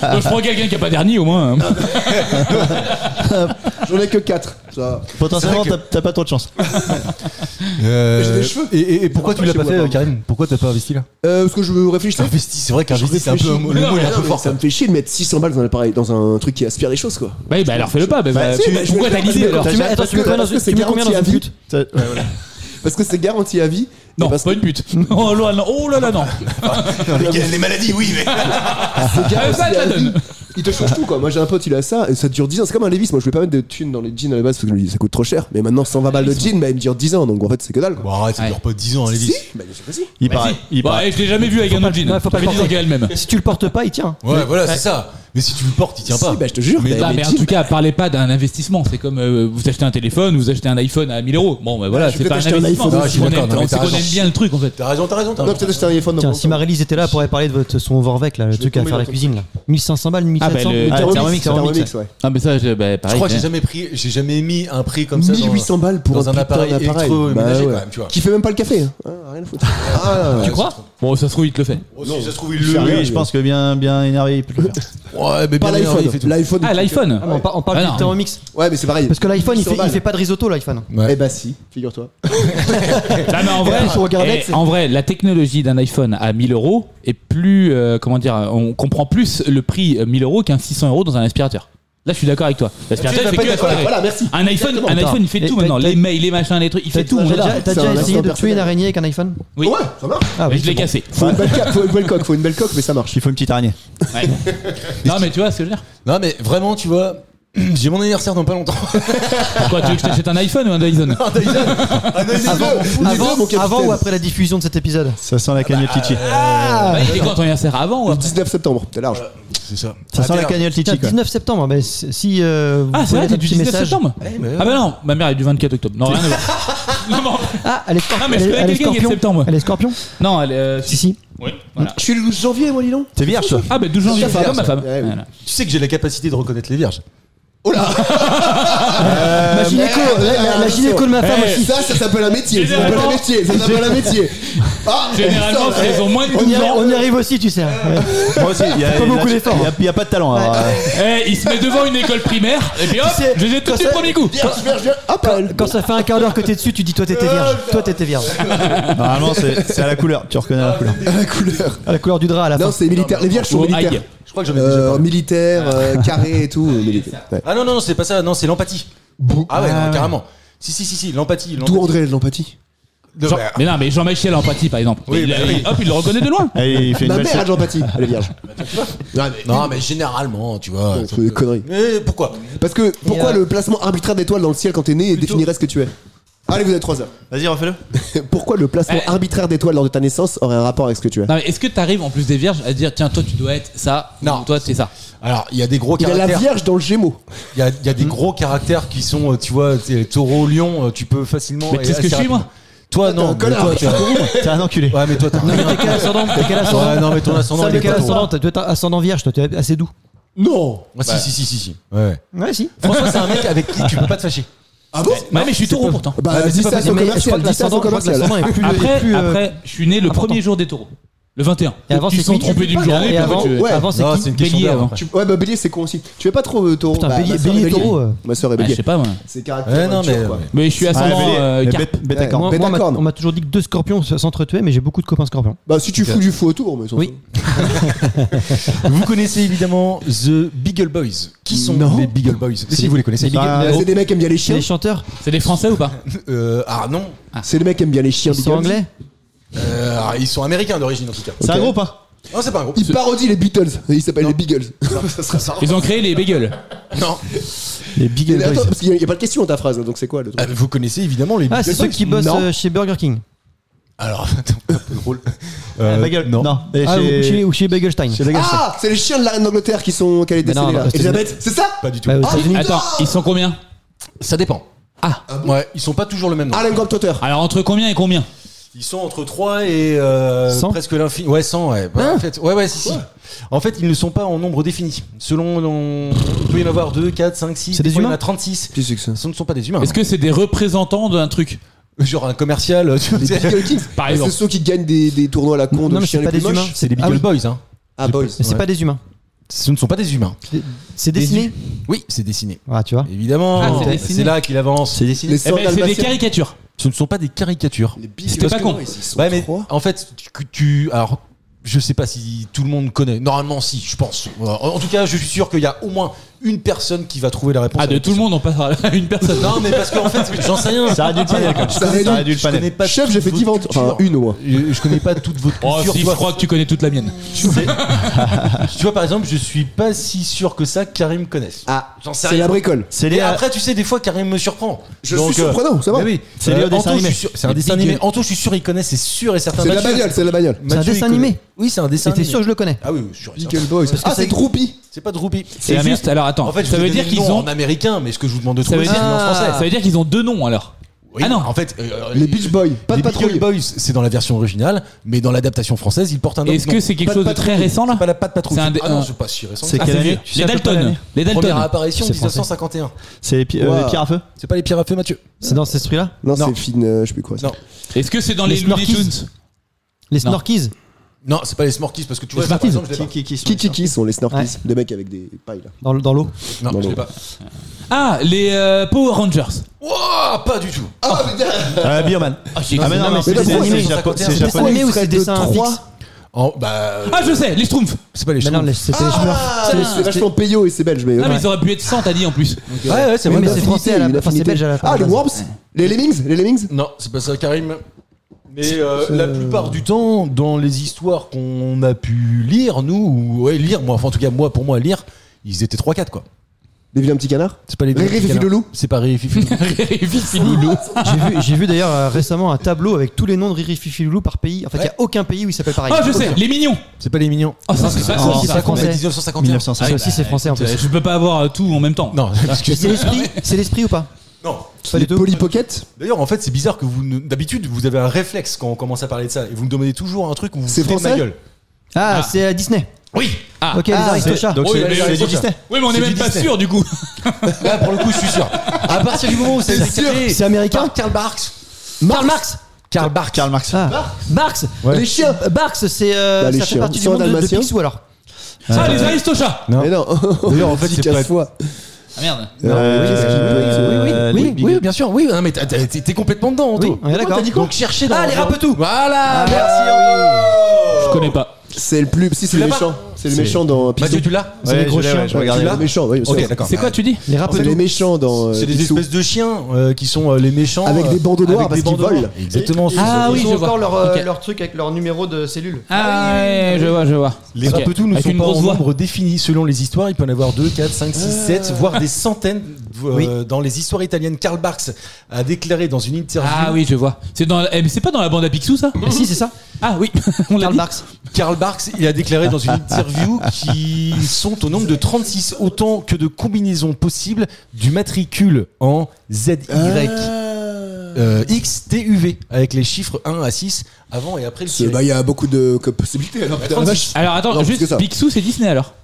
prendre. Je prends quelqu'un qui a pas d'hernie au moins. hein. J'en ai que 4. Ça. Potentiellement, t'as pas trop de chance. J'ai des cheveux. Et pourquoi tu l'as Chez pas moi, fait, pardon. Karim? Pourquoi t'as pas investi là? Parce que je réfléchissais. Investi, c'est vrai qu'investi, c'est un peu. réfléchis. Le mot est un Non, peu mais fort. ça me fait chier de mettre 600 balles dans un appareil, dans un truc qui aspire les choses, quoi. Bah oui, bah alors fais-le pas. Bah, si, bah, je pourquoi vais t'as le faire, l'idée je vais alors le faire. Attends, tu mets combien dans Parce que c'est tu mets combien dans garanti une à pute Parce que c'est garanti à vie. Non, et parce pas que une pute. Oh là là, oh là là non. Les maladies, oui, mais. c'est garanti ça, te la à vie. donne. Il te change tout, quoi. Moi j'ai un pote, il a ça et ça dure 10 ans. C'est comme un Levi's. Moi je voulais pas mettre de thunes dans les jeans à la base parce que je me dis ça coûte trop cher. Mais maintenant 120 balles de jeans, bah il me dure 10 ans. Donc en fait c'est que dalle, quoi. Bon, arrête, ça Ouais. dure pas 10 ans, les Si, vis. bah je sais pas si. Il Bah, paraît. si. Il Bah, paraît. je l'ai jamais vu avec un autre jean. Ouais, faut pas Ça fait le 10 ans porter. qu'il a le même. Si tu le portes pas, il tient. Ouais, voilà, c'est ça. Mais si tu le portes, il tient pas. Si, bah je te jure. Mais Ah, mais en jeans- tout cas, parlez pas d'un investissement. C'est comme vous achetez un téléphone, vous achetez un iPhone à 1000 euros. Bon, bah voilà, je c'est vais pas un acheter un investissement. iPhone aussi. C'est qu'on Ah, je suis aime- d'accord, non, mais c'est t'as qu'on raison. aime bien le truc en fait. T'as raison, t'as raison. Non, peut-être acheter un iPhone. Tiens, si Marie-Lise était là, elle pourrait parler de son Vorvec, là, le truc à tomber faire la dans ton cuisine, là. 1500 balles, 1700. Ah, bah, le- Ah, Thermomix, Thermomix, ouais. Ah, mais ça, Je pareil. crois que j'ai jamais mis un prix comme ça. 1800 balles pour dans un putain appareil d'appareil. électroménager, Bah quand même, tu vois. Qui fait même pas le café. Hein, rien à foutre. Ah, Tu crois Bon, ça se trouve, il te le fait. Oh, si ça se trouve, il fait le. rien. Oui, je pense que bien énervé, il peut le faire. Ouais, mais pas bien énervé, il fait l'iPhone. tout. L'iPhone. Ah, l'iPhone. Ah, mais on parle Ah, du non. Thermomix. Ouais, mais c'est pareil. Parce que l'iPhone, il 800 fait balles. pas de risotto, l'iPhone. Eh bah si, figure-toi. Ah, mais en vrai, Sur Internet, c'est- en vrai, la technologie d'un iPhone à 1000 euros est plus, comment dire, on comprend plus le prix 1000 euros qu'un 600 euros dans un aspirateur. Là, je suis d'accord avec toi. L'aspirateur, il fait que aspirer. Voilà, merci. Un iPhone, Exactement. il fait Et tout t'as- maintenant. t'as- Les mails, les machins, les trucs, il fait tout. T'as mon déjà, gars. t'as C'est déjà un essayé instant de tuer une personnel. araignée avec un iPhone? Oui. Ouais, ça marche. Ah Mais oui, je l'ai c'est bon. cassé. Faut une belle coque, mais ça marche. Il faut une petite araignée. Ouais. Non, mais tu vois ce que je veux dire. Non, mais vraiment, tu vois, j'ai mon anniversaire dans pas longtemps. Pourquoi tu veux que je t'achète un iPhone ou un Dyson? Avant ou après la diffusion de cet épisode? Ça sent la cagnotte Tichy. Bah, il est quand ton anniversaire? Avant ou Le après? 19 septembre, t'es large. C'est ça. Ça sent la cagnotte Tiens, Tichy, quoi. 19 septembre, mais si vous Ah, c'est pouvez vrai, mettre t'es un du petit 19 message. septembre. Ah, bah non, ma mère est du 24 octobre. Non, rien à voir. Non, non, Ah, elle est scorpion. Ah, mais je connais quelqu'un qui est de septembre. Elle est scorpion? non, elle est. Si. Oui, voilà. Je suis le 12 janvier, moi, dis donc. T'es vierge, toi. Ah, bah 12 janvier, Ta femme, comme ma femme. ouais, oui. Voilà. Tu sais que j'ai la capacité de reconnaître les vierges. Oh là La gynéco, la gynéco de ma femme aussi. Ça s'appelle un métier. Ça s'appelle un métier. Ah, Généralement, ça, elles ont moins de 12 ans. On y arrive aussi, tu sais. Moi aussi, il y a pas beaucoup d'efforts. Il y a pas de talent. alors, Il se met devant une école primaire et puis hop, Tu sais, je les ai tous les premiers coups. Hop, elle. Quand ça fait un quart d'heure que t'es dessus, tu dis toi t'étais vierge. Toi t'étais vierge. Normalement, c'est à la couleur. Tu reconnais la couleur. La couleur. À la couleur du drap à la fin. Non, c'est militaire. Les vierges sont Ou militaires. aïe. Je crois que j'en ai déjà parlé. Militaire, carré et tout. Militaire. Ouais. Ah non, c'est pas ça. Non, c'est l'empathie. Ah ouais, non, carrément. Si, l'empathie. D'où André l'empathie. Jean- mais non, mais Jean-Michel Empathie par exemple. Oui, Hop, il le reconnaît de loin. Allez, il fait une Ma belle mère a de l'empathie. Elle est vierge. Non, mais généralement, tu vois. C'est des conneries. Mais pourquoi? Parce que pourquoi le placement arbitraire d'étoiles dans le ciel quand t'es né définirait ce que tu es? Allez, vous avez 3 heures. Vas-y, refais-le. Pourquoi le placement arbitraire d'étoiles lors de ta naissance aurait un rapport avec ce que tu es? Non, mais est-ce que t'arrives en plus des vierges à dire tiens, toi tu dois être ça, Non. ou toi t'es ça? Alors, il y a des gros Il a la caractères. vierge dans le Gémeaux. Il y a des gros caractères qui sont, tu vois, taureau, lion, tu peux facilement. Mais qu'est-ce que je suis moi? Toi, non. t'es un connard. T'es un enculé. Ouais, mais toi, t'as rien. T'es quel ascendant? T'es quel ascendant? Ouais, non, mais ton ascendant, il T'es est quel pas ascendant? taureau. Tu dois être ascendant vierge, toi, tu es assez doux. Non. Ah, si. Ouais. Ouais, si. François, c'est un mec avec qui tu peux pas te fâcher. Ah bon? Non, mais je suis taureau pourtant. Bah, mais c'est dis pas ça à son Mais je crois commercial. que Dis ça à son commercial. l'ascendant est plus. Après, je suis né le important. premier jour des taureaux. Le 21. Et avant, Ils c'est sont qui? trompés d'une journée. Et puis avant, après, tu- ouais. avant c'est Non, qui? c'est une question Bélier d'heure, avant. après. Ouais, bah bélier c'est con aussi. Tu es pas trop taureau? Putain, Bah, bélier ma sœur est taureau. Ma soeur est Ah, je bélier. sais pas moi. C'est caractère. Ouais, non, mais. quoi. Mais je suis ascendant Bélier. carpe. Bêta corne. Moi, Bêta-corne. on m'a toujours dit que 2 scorpions s'entretuaient, mais j'ai beaucoup de copains scorpions. Bah si tu fous du faux autour, mais Oui. Vous connaissez évidemment The Beagle Boys. Qui sont Non. les Beagle Boys? Si vous les connaissez. c'est des mecs qui aiment bien les C'est chiens. les chanteurs. C'est des Français ou pas? Ah non. C'est des mecs qui aiment bien les chiens. Ils sont Beagles. anglais. Alors, ils sont américains d'origine en tout cas. C'est un groupe, hein. Non, c'est pas un groupe. Ils parodient les Beatles. Ils s'appellent les Beagles. Ça serait ça. Ils ont créé les bagels. Non. Les Big Mais attends, parce qu'il y a pas de question dans ta phrase, donc c'est quoi le truc? Vous connaissez évidemment les Ah, Beagle c'est ceux Boys? qui bossent Non. chez Burger King. Alors, attends, un peu drôle. Bagel. Non. Et Ah, chez- ou chez Bagelstein. chez Bagel. Ah, c'est les chiens de la reine d'Angleterre qui est Mais décédée non, là. non, Elisabeth, c'est ça? Pas du tout. Bah, aux États-Unis. Attends, ils sont combien? Ça dépend. Ah. Ouais, ils sont pas toujours le même nom. Harlem Globetrotter. Alors entre combien et combien? Ils sont entre 3 et 100. presque l'infini. Ouais, 100, ouais. Bah, en fait, ouais, si. En fait, ils ne sont pas en nombre défini. Selon, il peut y en avoir 2, 4, 5, 6. C'est des fois, il y en humains a 36. Qu'est-ce que c'est que ça? Ce ne sont pas des humains. Est-ce que c'est des représentants d'un truc? Genre un commercial, tu Les sais. Beagle Kings. Par C'est exemple. ceux qui gagnent des tournois à la con Non, de mais chiens c'est les pas plus des moches. humains. C'est les Ah Beagle oui. Boys, hein. Ah, boys. Mais c'est pas des humains. Ce ne sont pas des humains. C'est dessiné. Oui, c'est dessiné. Ah, tu vois. Évidemment, Ah, c'est dessiné. c'est là qu'il avance. C'est dessiné. Les Eh ben, c'est des Dalmatiens. caricatures. Ce ne sont pas des caricatures. Les Beagle C'était pas con. Boys, ils sont Ouais, mais trois. en fait, alors, je sais pas si tout le monde connaît. Normalement, si, je pense. En tout cas, je suis sûr qu'il y a au moins une personne qui va trouver la réponse. Ah, à de la tout le question. monde, on passe à une personne. Non, mais parce qu'en fait, j'en sais rien. Ça réduit le panel, quoi. Ça réduit- Ça réduit le Je connais panel. pas Chef, toute j'ai fait votre 10 ventes. culture. Enfin, une au moins. Je connais pas toute votre Oh, culture. si, tu je vois. crois que tu connais toute la mienne. Tu vois, par exemple, je suis pas si sûr que ça que Karim connaisse. Ah, J'en sais c'est rien. la bricole. C'est Et lié à- après, tu sais, des fois, Karim me surprend. Je suis surprenant, ça va. Mais oui. C'est lié au dessin Anto, je suis animé. sûr- C'est un Les dessin Beagle. animé. Anto, je suis sûr, il connaît, c'est sûr et certain. C'est de la Mathieu- bagnole, c'est de la bagnole. C'est un Mathieu, il dessin connaît. animé. Oui, c'est un dessin Et t'es animé. sûr que je le connais. Ah oui, sûr et certain. Beagle Boys. Ah, c'est Droopy. C'est pas Droopy. C'est américain. juste, alors attends, En fait, je ça vous veut ai dire donné le qu'ils nom ont. en américain, mais ce que je vous demande de Ça trouver, veut c'est dire le nom en français. ça veut dire qu'ils ont 2 noms alors. Oui, Ah non. en fait, Les Beach Boys. Pas de les patrouille. Beagle Boys, c'est dans la version originale, mais dans l'adaptation française, ils portent un autre Est-ce nom. que c'est quelque Pas chose de très patrouille. récent là? C'est pas la patte patrouille. C'est un Ah non, un- c'est pas si récent. C'est que ça. quelle c'est année vieux. Tu Les sais à peu près Dalton. l'année Les Dalton. Première apparition C'est français. 1951. C'est les Wow. pierres à feu. C'est pas les pierres à feu, Mathieu. C'est dans cet esprit-là. Non, Non. c'est Finn, je sais plus quoi. ça. Non. Est-ce que c'est dans Les les Looney Snorkies. Tunes? Les Non. Snorkies. Non, c'est pas les Snorkies parce que tu vois, Les ça, par Snorkies. exemple, je l'ai pas. Kiki sont les Snorkies. Ouais. Des mecs avec des pailles là. Dans l'eau. Non, Non, je l'ai non. pas. Ah, les Power Rangers. Wouah, pas du tout. Ah, mais Bioman. j'ai- Ah, mais non, Non, mais non, c'est c'est des animés. c'est C'est japonais. des japonais. animés ou ferait c'est des de dessins trois. fixes? Ah, je sais, les Schtroumpfs. C'est pas les Mais non, Schtroumpfs. c'était les Smurfs. C'est vachement payot et c'est belge, mais. Non, mais ils auraient pu être 100, t'as dit en plus. Ouais, ouais, c'est Oui, vrai. mais c'est français à la enfin, c'est belge à la Ah, les base. Worms. Les Lemmings. Les Lemmings. Non, c'est pas ça, Karim. Mais la plupart du temps, dans les histoires qu'on a pu lire, nous, ou ouais, lire, moi, enfin en tout cas, moi, pour moi, lire, ils étaient 3-4 quoi. Les vilains petits canards. C'est pas les Riri, Fifi, Loulou. C'est pas Riri Fifi Loulou. J'ai vu d'ailleurs récemment un tableau avec tous les noms de Riri Fifi Loulou par pays. En fait, il y a aucun pays où il s'appelle pareil. Ah, je sais, les mignons. C'est pas les mignons. Oh, ça, c'est pas Ah, c'est ça. pas français. 1951. Ça aussi, c'est français en plus. Je peux pas avoir tout en même temps. Non, Mais excuse-moi. c'est l'esprit, c'est l'esprit ou pas? Non. Pas Les du tout. Polly Pocket. D'ailleurs, en fait, c'est bizarre que vous, d'habitude, vous avez un réflexe quand on commence à parler de ça, et vous me demandez toujours un truc où vous C'est foutez de ma français gueule. Ah, c'est Disney. Oui. Ah. Ok, les Aristochats. Donc Oui, c'est mais c'est du Disney. Oui, mais on est même pas sûr du coup. Là, pour le coup, je suis sûr. À partir du moment où c'est C'est américain. Karl Barks. Karl Marx. Karl Barks. Karl Marx. Ah. Barks. Ouais. Les chiens. Barks, c'est les ça fait chiens. partie du Sans monde de dalmatien. Picsou alors. Ah, les Aristochats. Mais non. D'ailleurs, en fait, Dis c'est pas- casse-fois. Ah merde. Oui, bien sûr. Oui, mais t'es complètement dedans, Anto. Oui, on est d'accord. Donc cherchez dans. Ah, les Rapetou. Voilà. Je connais pas. C'est le plus. Si, c'est le l'as méchant. C'est le méchant dans Picsou. Mathieu, tu l'as? C'est les gros je l'ai, chiens. ouais, je regardais. Tu l'as? Méchant, oui. Ok, d'accord. C'est quoi tu dis? Les C'est Rapetou. les méchants dans. C'est des Picsou. espèces de chiens qui sont les méchants. Avec des bandeaux noirs parce qu'ils volent. Exactement. Ah oui, Ils je ont vois. encore leur, Ok. leur truc avec leur numéro de cellule. Ah ouais, je vois. Les Ok. Rapetou ne Avec sont une pas grosse en voix. nombre défini. Selon les histoires, il peut en avoir 2, 4, 5, 6, 7, voire des centaines. Oui. Dans les histoires italiennes, Karl Barks a déclaré dans une interview. Ah oui, je vois. C'est dans mais c'est pas dans la bande à Picsou ça? Ah si, c'est ça. Ah oui, on l'a Karl dit. Barks. Karl Barks, il a déclaré dans une interview qu'ils sont au nombre de 36, autant que de combinaisons possibles du matricule en ZY. XTUV avec les chiffres 1 à 6 avant et après le tiret. Bah, il y a beaucoup de possibilités alors. Putain, la vache. Alors attends, Non, plus que juste ça. Picsou c'est Disney alors.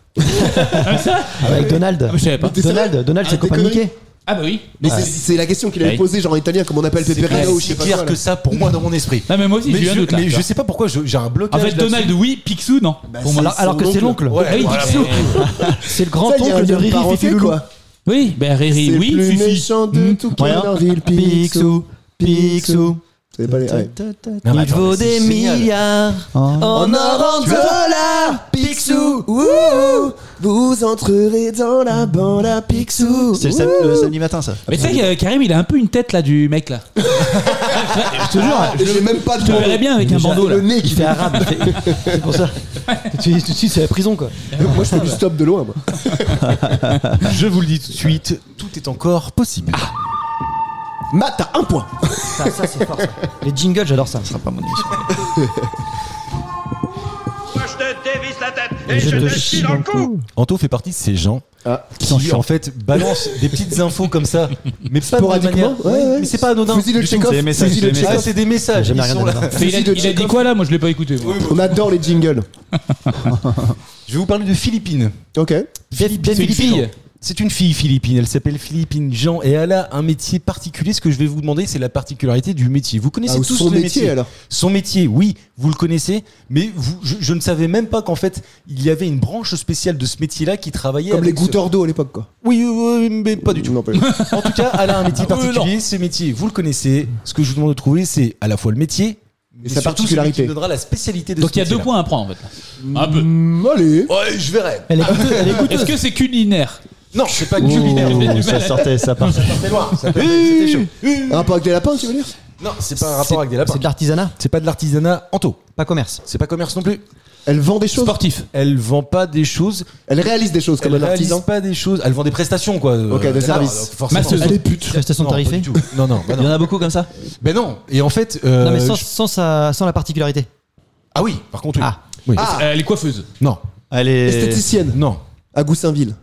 Avec Donald. Je savais pas. Donald, c'est Ah, copain de des Mickey. Ah bah oui. Mais c'est la question qu'il avait Oui. posée, genre en italien, comme on appelle C'est Peperino ou je sais pas clair quoi. que ça pour moi dans mon esprit. Non mais moi aussi Mais j'ai eu un doute là. je sais pas pourquoi j'ai un blocage. En fait là-dessus. Donald oui, Picsou non. Pour moi. Alors que c'est l'oncle. Ouais, Ah oui, voilà, Picsou. C'est le grand Ça, il y a oncle de une Riri parenté, Fifi Loulou. quoi. Oui, ben Riri C'est oui, le plus Fifi. méchant de tout Canardville, Picsou. Picsou. Vous savez pas les. Ouais. Non, mais Il vaut c'est des génial. milliards en or, en dollars. Picsou. Ouh, vous entrerez dans la bande à Picsou. C'est le samedi matin ça. Mais tu sais que Karim il a un peu une tête là du mec là. Je te jure, Et j'ai même pas de je te verrais bien avec un bandeau là. Le nez Il qui fait arabe. C'est pour ça. Tout de suite, c'est la prison quoi. Moi, je fais du stop de loin, moi. Je vous le dis tout de suite, tout est encore possible. Matt, t'as un point. Ça c'est fort ça. Les jingles, j'adore ça. Pas mon émission. Moi, je te dévisse la tête Et et je je te te chie chie dans le cou. Anto fait partie de ces gens qui en fait balancent des petites infos comme ça, mais pas de Sporadiquement, manière. ouais. Mais c'est pas anodin. Fusil de Du tout. Chekhov. C'est des messages, Fusil de c'est des Chekhov. Ah, c'est des messages. Jamais Ils rien sont là. dedans. Mais il Fusil de a dit Chekhov. quoi là? Moi je l'ai pas écouté. moi. On adore les jingles. Je vais vous parler de Philippine. Ok. C'est une fille. C'est une fille philippine, elle s'appelle Philippine Jean et elle a un métier particulier. Ce que je vais vous demander, c'est la particularité du métier. Vous connaissez Ah, tous son le métier, alors. Son métier, oui, vous le connaissez, mais je ne savais même pas qu'en fait, il y avait une branche spéciale de ce métier-là qui travaillait Comme les avec ce- goutteurs d'eau à l'époque, quoi. Oui, mais pas du tout. Non, pas En tout cas, elle a un métier particulier. Ce métier, vous le connaissez. Ce que je vous demande de trouver, c'est à la fois le métier, mais sa surtout particularité. celui qui donnera la spécialité de Donc ce il y a 2 métier-là. points à prendre en fait. Un peu. Allez. Ouais, je verrai. Elle est goûteuse. Elle est Est-ce goûteuse. que c'est culinaire? Non, c'est pas culinaire. Ça sortait, ça part. C'est loin. C'était chaud. Un rapport avec les lapins, tu veux dire? Non, c'est pas un rapport avec des lapins. C'est de l'artisanat, C'est pas de l'artisanat Anto. pas commerce. C'est pas commerce non plus. Elle vend des choses. Sportif. Elle vend pas des choses. Elle réalise des choses comme Elle un réalise artisan. pas des choses. Elle vend des prestations quoi. Ok, des d'accord, services. donc forcément. Masseuse. Elle est pute. Prestation Non, pas tarifée. du tout. Non, non, bah Il y en non. a beaucoup comme ça. Ben non. Et en fait. Non mais sans, je- sans la particularité. Ah oui. Par contre. Oui. Ah. Oui. Elle est coiffeuse. Non. Elle est. Esthéticienne. Non. À Goussainville.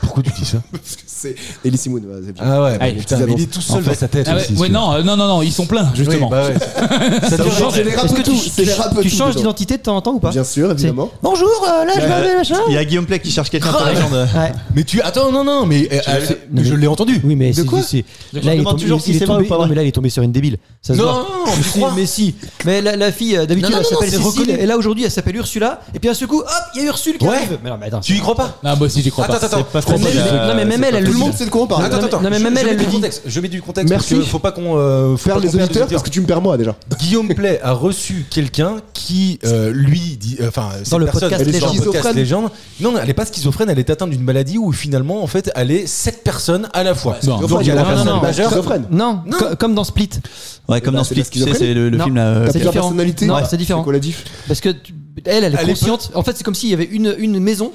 Pourquoi tu dis ça? C'est Elie Simoun. Ouais, c'est bien. Ah ouais. Allez, mais putain, petits mais il est annonces. tout seul dans sa tête. Ah ouais, aussi, ouais, celui-là. non, ils sont pleins justement. Oui, bah ouais. Ça dure genre- C'est les Est-ce que rapetous. C'est les tu rapetous. changes dedans. d'identité de temps en temps ou pas? Bien sûr, évidemment. Bonjour, là je m'appelle machin. Il y a Guillaume Play qui cherche quelqu'un pour la légende. Ouais. Mais tu attends non mais je l'ai entendu. Oui mais De quoi là il est demande tombé, toujours si il est c'est vrai tombé- ou pas non, vrai. mais là il est tombé sur une débile. Ça se Non, voit. non, tu Si, crois mais si. Mais la fille d'habitude Non, non, elle non, s'appelle c'est Cécile reconnu. et là aujourd'hui elle s'appelle Ursula et puis à ce coup hop il y a Ursule qui Ouais. arrive. Mais non mais attends. Tu y crois pas? Non, moi aussi j'y crois pas. Attends. Pas trop Non mais même elle Tout le le dit. monde sait de quoi on parle. Attends. Non, mais même elle Je mets le du dit. contexte. Je mets du contexte. Merci. Parce que faut pas qu'on Faire les auditeurs parce que tu me perds moi déjà. Guillaume Play a reçu quelqu'un qui lui dit, enfin, cette Dans le personne, podcast elle est dans le Légende. podcast Légende. Non, elle est pas schizophrène, elle est atteinte d'une maladie où finalement, en fait, elle est 7 personnes à la fois. Non. Donc il y a la Non, personne non, majeure. Schizophrène. Non, Non. comme dans Split. Ouais, comme Bah, dans c'est Split, la tu sais, schizophrène. c'est le Non. film là. T'as C'est plusieurs différent. personnalités. Non, Ouais. c'est différent. C'est quoi la diff? Parce que elle est Elle est consciente. En fait, c'est comme s'il y avait une maison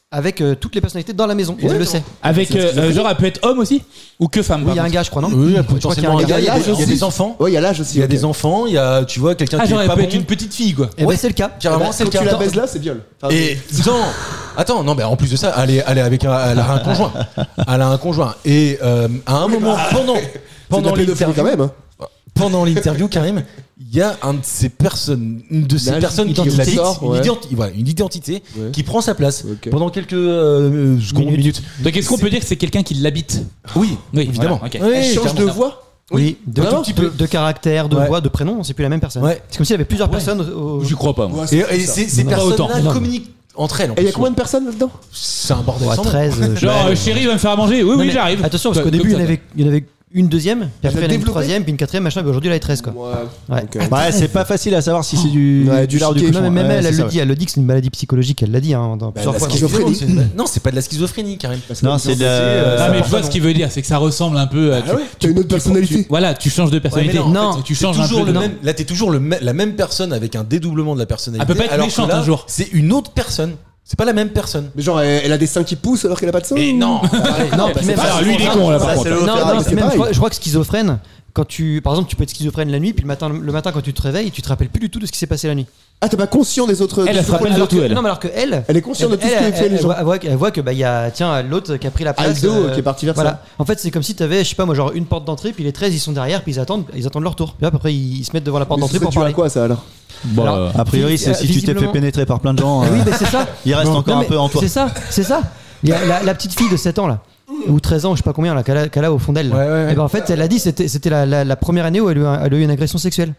avec toutes les personnalités dans la maison. Et elle le sait. Avec genre elle peut être homme aussi ou que femme. Oui, il y a un pardon. gars, je crois, non? Oui, Je crois qu'il y a un potentiellement, il y gars. a l'âge il y a aussi. des enfants. Ouais, il y a l'âge aussi. Il y a ok. des enfants, il y a, tu vois, quelqu'un Ah qui genre est elle pas peut bon. être une petite fille quoi. Eh ben c'est le cas. Carrément, c'est le Quand cas. tu la baises là, c'est viol. Enfin, Et attends, non, mais en plus de ça, elle est avec elle a un conjoint. Elle a un conjoint. Et à un moment, pendant c'est de la pédophilie l'interview, quand même. Hein. pendant l'interview, Karim, il y a une de ces personnes qui identité, une identité qui prend sa place pendant quelques minutes. Donc est-ce qu'on peut dire que c'est quelqu'un qui l'habite? Oui, évidemment. Voilà, ok. Elle change de voix. Oui, de un petit peu de caractère, de voix, de prénom, c'est plus la même personne. Ouais. C'est comme s'il y avait plusieurs personnes. J'y crois pas, moi. Et ces Pas autant. personnes-là communiquent entre elles. Et il y a combien de personnes là-dedans? C'est un bordel. Ouais, sans nom. 13. Genre, chérie va me faire à manger. Oui, Non, oui, mais j'arrive. Attention, parce qu'au Comme début, ça, il y en avait une deuxième, puis après il y en a une développé troisième, puis une quatrième, machin, puis aujourd'hui il y en a 13 quoi. Ouais. Ouais, c'est pas facile à savoir si c'est du lard ou du chiquet. cochon. Non, mais même Ouais, elle c'est ça, le dit que c'est une maladie psychologique, elle l'a dit dans plusieurs La fois. schizophrénie. Non, c'est pas de la schizophrénie, Karim. Non, c'est de Ah, mais je vois ce qu'il veut dire, c'est que ça ressemble un peu à. T'as une autre personnalité. Voilà, tu changes de personnalité. Ouais, mais non, en fait, tu changes un toujours peu. Là, t'es toujours la même personne avec un dédoublement de la personnalité. Elle peut pas être alors méchante que là, un jour. C'est une autre personne. C'est pas la même personne. Mais genre, elle a des seins qui poussent alors qu'elle a pas de seins. Et non. Non, puis même Alors lui, il est con là, par Ça, contre. c'est le Non, Ferrari, non, c'est même, pareil. je crois que schizophrène, quand par exemple, tu peux être schizophrène la nuit, puis le matin quand tu te réveilles, tu te rappelles plus du tout de ce qui s'est passé la nuit. Ah, t'es pas conscient des autres. Elle se rappelle de Alors tout, que, elle. non, mais alors que elle Elle est consciente de tout ce que fait les gens. Elle voit que il y a l'autre qui a pris la place. Aldo qui est parti vers Voilà. ça. En fait, c'est comme si t'avais, je sais pas moi, genre une porte d'entrée, puis les 13 ils sont derrière, puis ils attendent leur tour. Puis hop, après ils se mettent devant la porte d'entrée pour Tu as parler. quoi ça alors? Bon, Alors, A priori, c'est si tu t'es fait visiblement- pénétrer par plein de gens, Oui, mais c'est ça. il reste encore Non, un peu en toi. C'est ça. Il y a la petite fille de 7 ans là, ou 13 ans, je sais pas combien là, qu'elle a au fond d'elle. là. Ouais. Et ben en fait, elle a dit c'était la première année où elle a eu une agression sexuelle.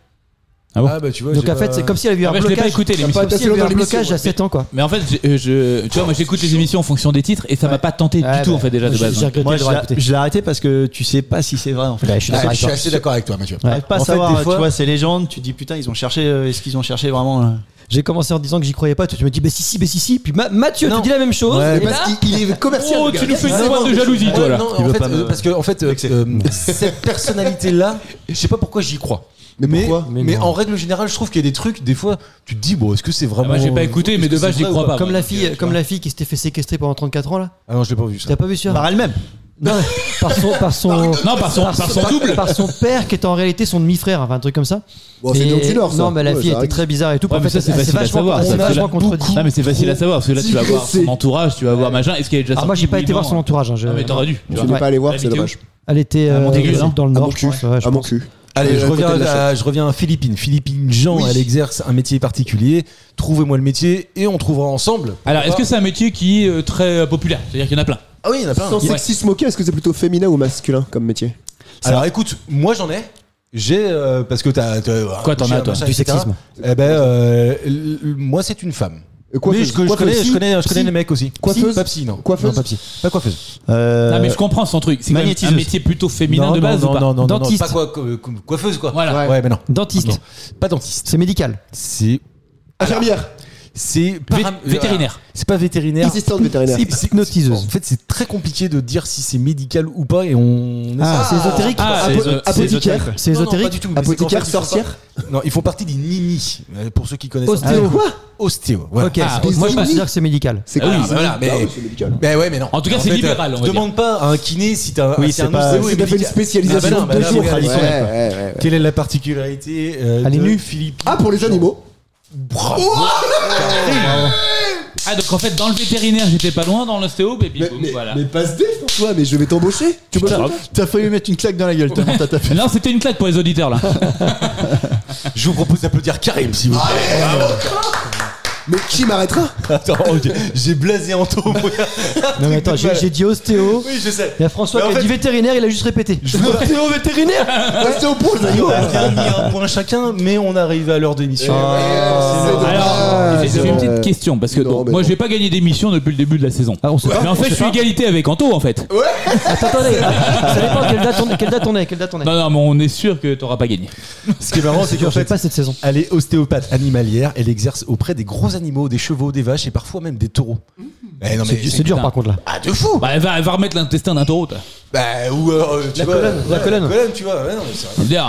Ah bon Ah bah tu vois. Donc j'ai en fait, pas- c'est comme si elle avait eu Ah un bah, je l'ai blocage. pas écouté l'émission. Comme si elle avait eu un Dans l'émission, blocage à ouais. 7 ans quoi. Mais en fait, tu vois, moi j'écoute les émissions en fonction des titres et ça m'a pas tenté Ouais, du tout bah, en fait déjà de j'ai base. regretté Moi, de l'avoir écouté. je l'ai arrêté parce que tu sais pas si c'est vrai en fait. Ouais, je suis d'accord Je avec suis toi. assez d'accord avec toi, Mathieu. T'arrives pas à En fait, savoir, des fois- tu vois, ces légendes, tu te dis putain, ils ont cherché, est-ce qu'ils ont cherché vraiment là J'ai commencé en disant que j'y croyais pas, toi tu me dis bah si, puis Mathieu Non. te dit la même chose. Ouais, et Parce là, qu'il est commercial. Oh, le gars. tu nous fais une Non, pointe de jalousie toi là. Non, Il en veut fait, pas me parce que en fait, cette personnalité-là, je sais pas pourquoi j'y crois. Mais pourquoi Mais en règle générale, je trouve qu'il y a des trucs, des fois, tu te dis, bon, est-ce que c'est vraiment. Moi j'ai pas écouté, mais est-ce de que base c'est j'y vrai crois ou pas. comme moi. la fille qui s'était fait séquestrer pendant 34 ans là. Ah non, je l'ai pas vu ça. T'as pas vu ça? Par elle-même. Non, par son Non, par son double. par son père qui était en réalité son demi-frère, enfin un truc comme ça. Bon, c'est Et- John Cena, ça. Non, mais la Ouais, fille ça était arrive. très bizarre et tout. Ouais, En mais fait, ça c'est elle s'est facile à savoir. elle s'est Ça, tu vachement l'as- contredit. Non mais c'est facile à savoir parce que là tu vas voir C'est- son entourage, tu vas voir machin. Est-ce qu'elle est déjà Ah, sortie moi j'ai pas été voir son publiquement entourage. Non mais t'aurais dû. tu Je vois. n'ai Ouais. pas allé voir, Elle c'est était où dommage. Elle était À Montaigu, non dans le À nord, mon je cul. pense. Ouais, je À mon pense. cul. Allez, je côté de la reviens à Philippine. Philippine Jean, Oui. elle exerce un métier particulier. Trouvez-moi le métier et on trouvera ensemble. Alors est-ce que c'est un métier qui est très populaire? C'est-à-dire qu'il y en a plein. Ah oui, il y en a plein. Sans sexisme moqué, est-ce que c'est plutôt féminin ou masculin comme métier? Alors écoute, moi j'en ai. J'ai parce que t'as Quoi, t'en as, toi? Du sexisme. Eh ben moi c'est une femme. Mais je connais les mecs aussi. Coiffeuse. Pas psy, non. Coiffeuse. Non, pas psy. Pas coiffeuse. Non mais je comprends son truc. C'est quand même un magnétiseuse. métier plutôt féminin Non, de base ou pas? non, Dentiste. pas coiffeuse quoi. Voilà. Ouais, mais non. Dentiste. Non, pas dentiste. C'est médical. C'est Infirmière. c'est Vétérinaire. C'est pas vétérinaire. Assistante vétérinaire. Hypnotiseuse. En fait, c'est très compliqué de dire si c'est médical ou pas et on. C'est ésotérique. Ah, Apothicaire. C'est Non, non, ésotérique. pas du tout. mais c'est qu'en Apothicaire, fait, ils font sorcière. pas- Non, ils font partie des nini. Pour ceux qui connaissent. Ostéo. Quoi? Ostéo. Voilà. Ok, Ah, moi je des considère que c'est médical. C'est Ah quoi? oui, c'est- voilà, mais- Ah oui, c'est médical. Mais ouais, mais non. En tout cas, c'est libéral, on va demande pas à un kiné si t'as Oui, si c'est un pas- ostéo Si est t'as fait une médical. spécialisation Ah bah non, de 2 bah là, jours. ouais, traditionnelle. ouais, Ouais. Quelle est la particularité Elle est de nue. Philippe Ah, pour les animaux. Bravo. Ah donc en fait dans le vétérinaire j'étais pas loin, dans l'ostéo et puis boum, Mais voilà. passe D, François, mais je vais t'embaucher. Tu peux pas. T'as failli lui mettre une claque dans la gueule tellement t'as tapé. Non c'était une claque pour les auditeurs là. Je vous propose d'applaudir Karim si vous voulez. Mais qui m'arrêtera? Attends, j'ai blasé Anto. Non mais attends, j'ai dit ostéo. Oui, je sais. Il y a François Mais en qui a fait- dit vétérinaire, il a juste répété. Ostéo vétérinaire. Ostéo pour les animaux. On a mis un point chacun, mais on arrive à l'heure d'émission. Alors j'ai une petite dommage. question parce que Non, donc, mais moi non. j'ai pas gagné d'émission depuis le début de la saison. Ah, on sait pas. Mais en fait je suis égalité avec Anto en fait. Attendez, ça dépend quelle date on est. Non non mais on est sûr que t'auras pas gagné. Ce qui est marrant, c'est qu'en Je sais fait, pas cette saison. elle est ostéopathe animalière. Elle exerce auprès des gros animaux, des chevaux, des vaches et parfois même des taureaux. Eh non, mais C'est dur par contre là. Ah, de fou. Bah elle va remettre l'intestin d'un taureau toi. Bah, ou tu La vois, colonne, la colonne. tu vois. Ouais, non, mais c'est vrai. Dire,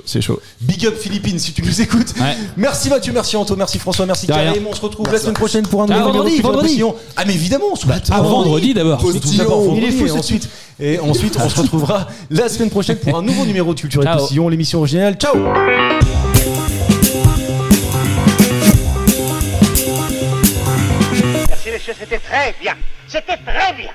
C'est chaud. Big up Philippines si tu nous écoutes. Ouais. Merci Mathieu, merci Anto, merci François, merci De rien. Karim. On se retrouve la semaine prochaine pour un Ah, nouveau vendredi, numéro de vendredi. Culture Passion. Ah mais évidemment, on se Ah vendredi d'abord. on se retrouve d'abord Postillon. vendredi, Il est fou, et ce ensuite on se retrouvera la semaine prochaine pour un nouveau numéro de Culture et Ciao. Postillon, l'émission originale. Ciao. Merci messieurs, c'était très bien. C'était très bien.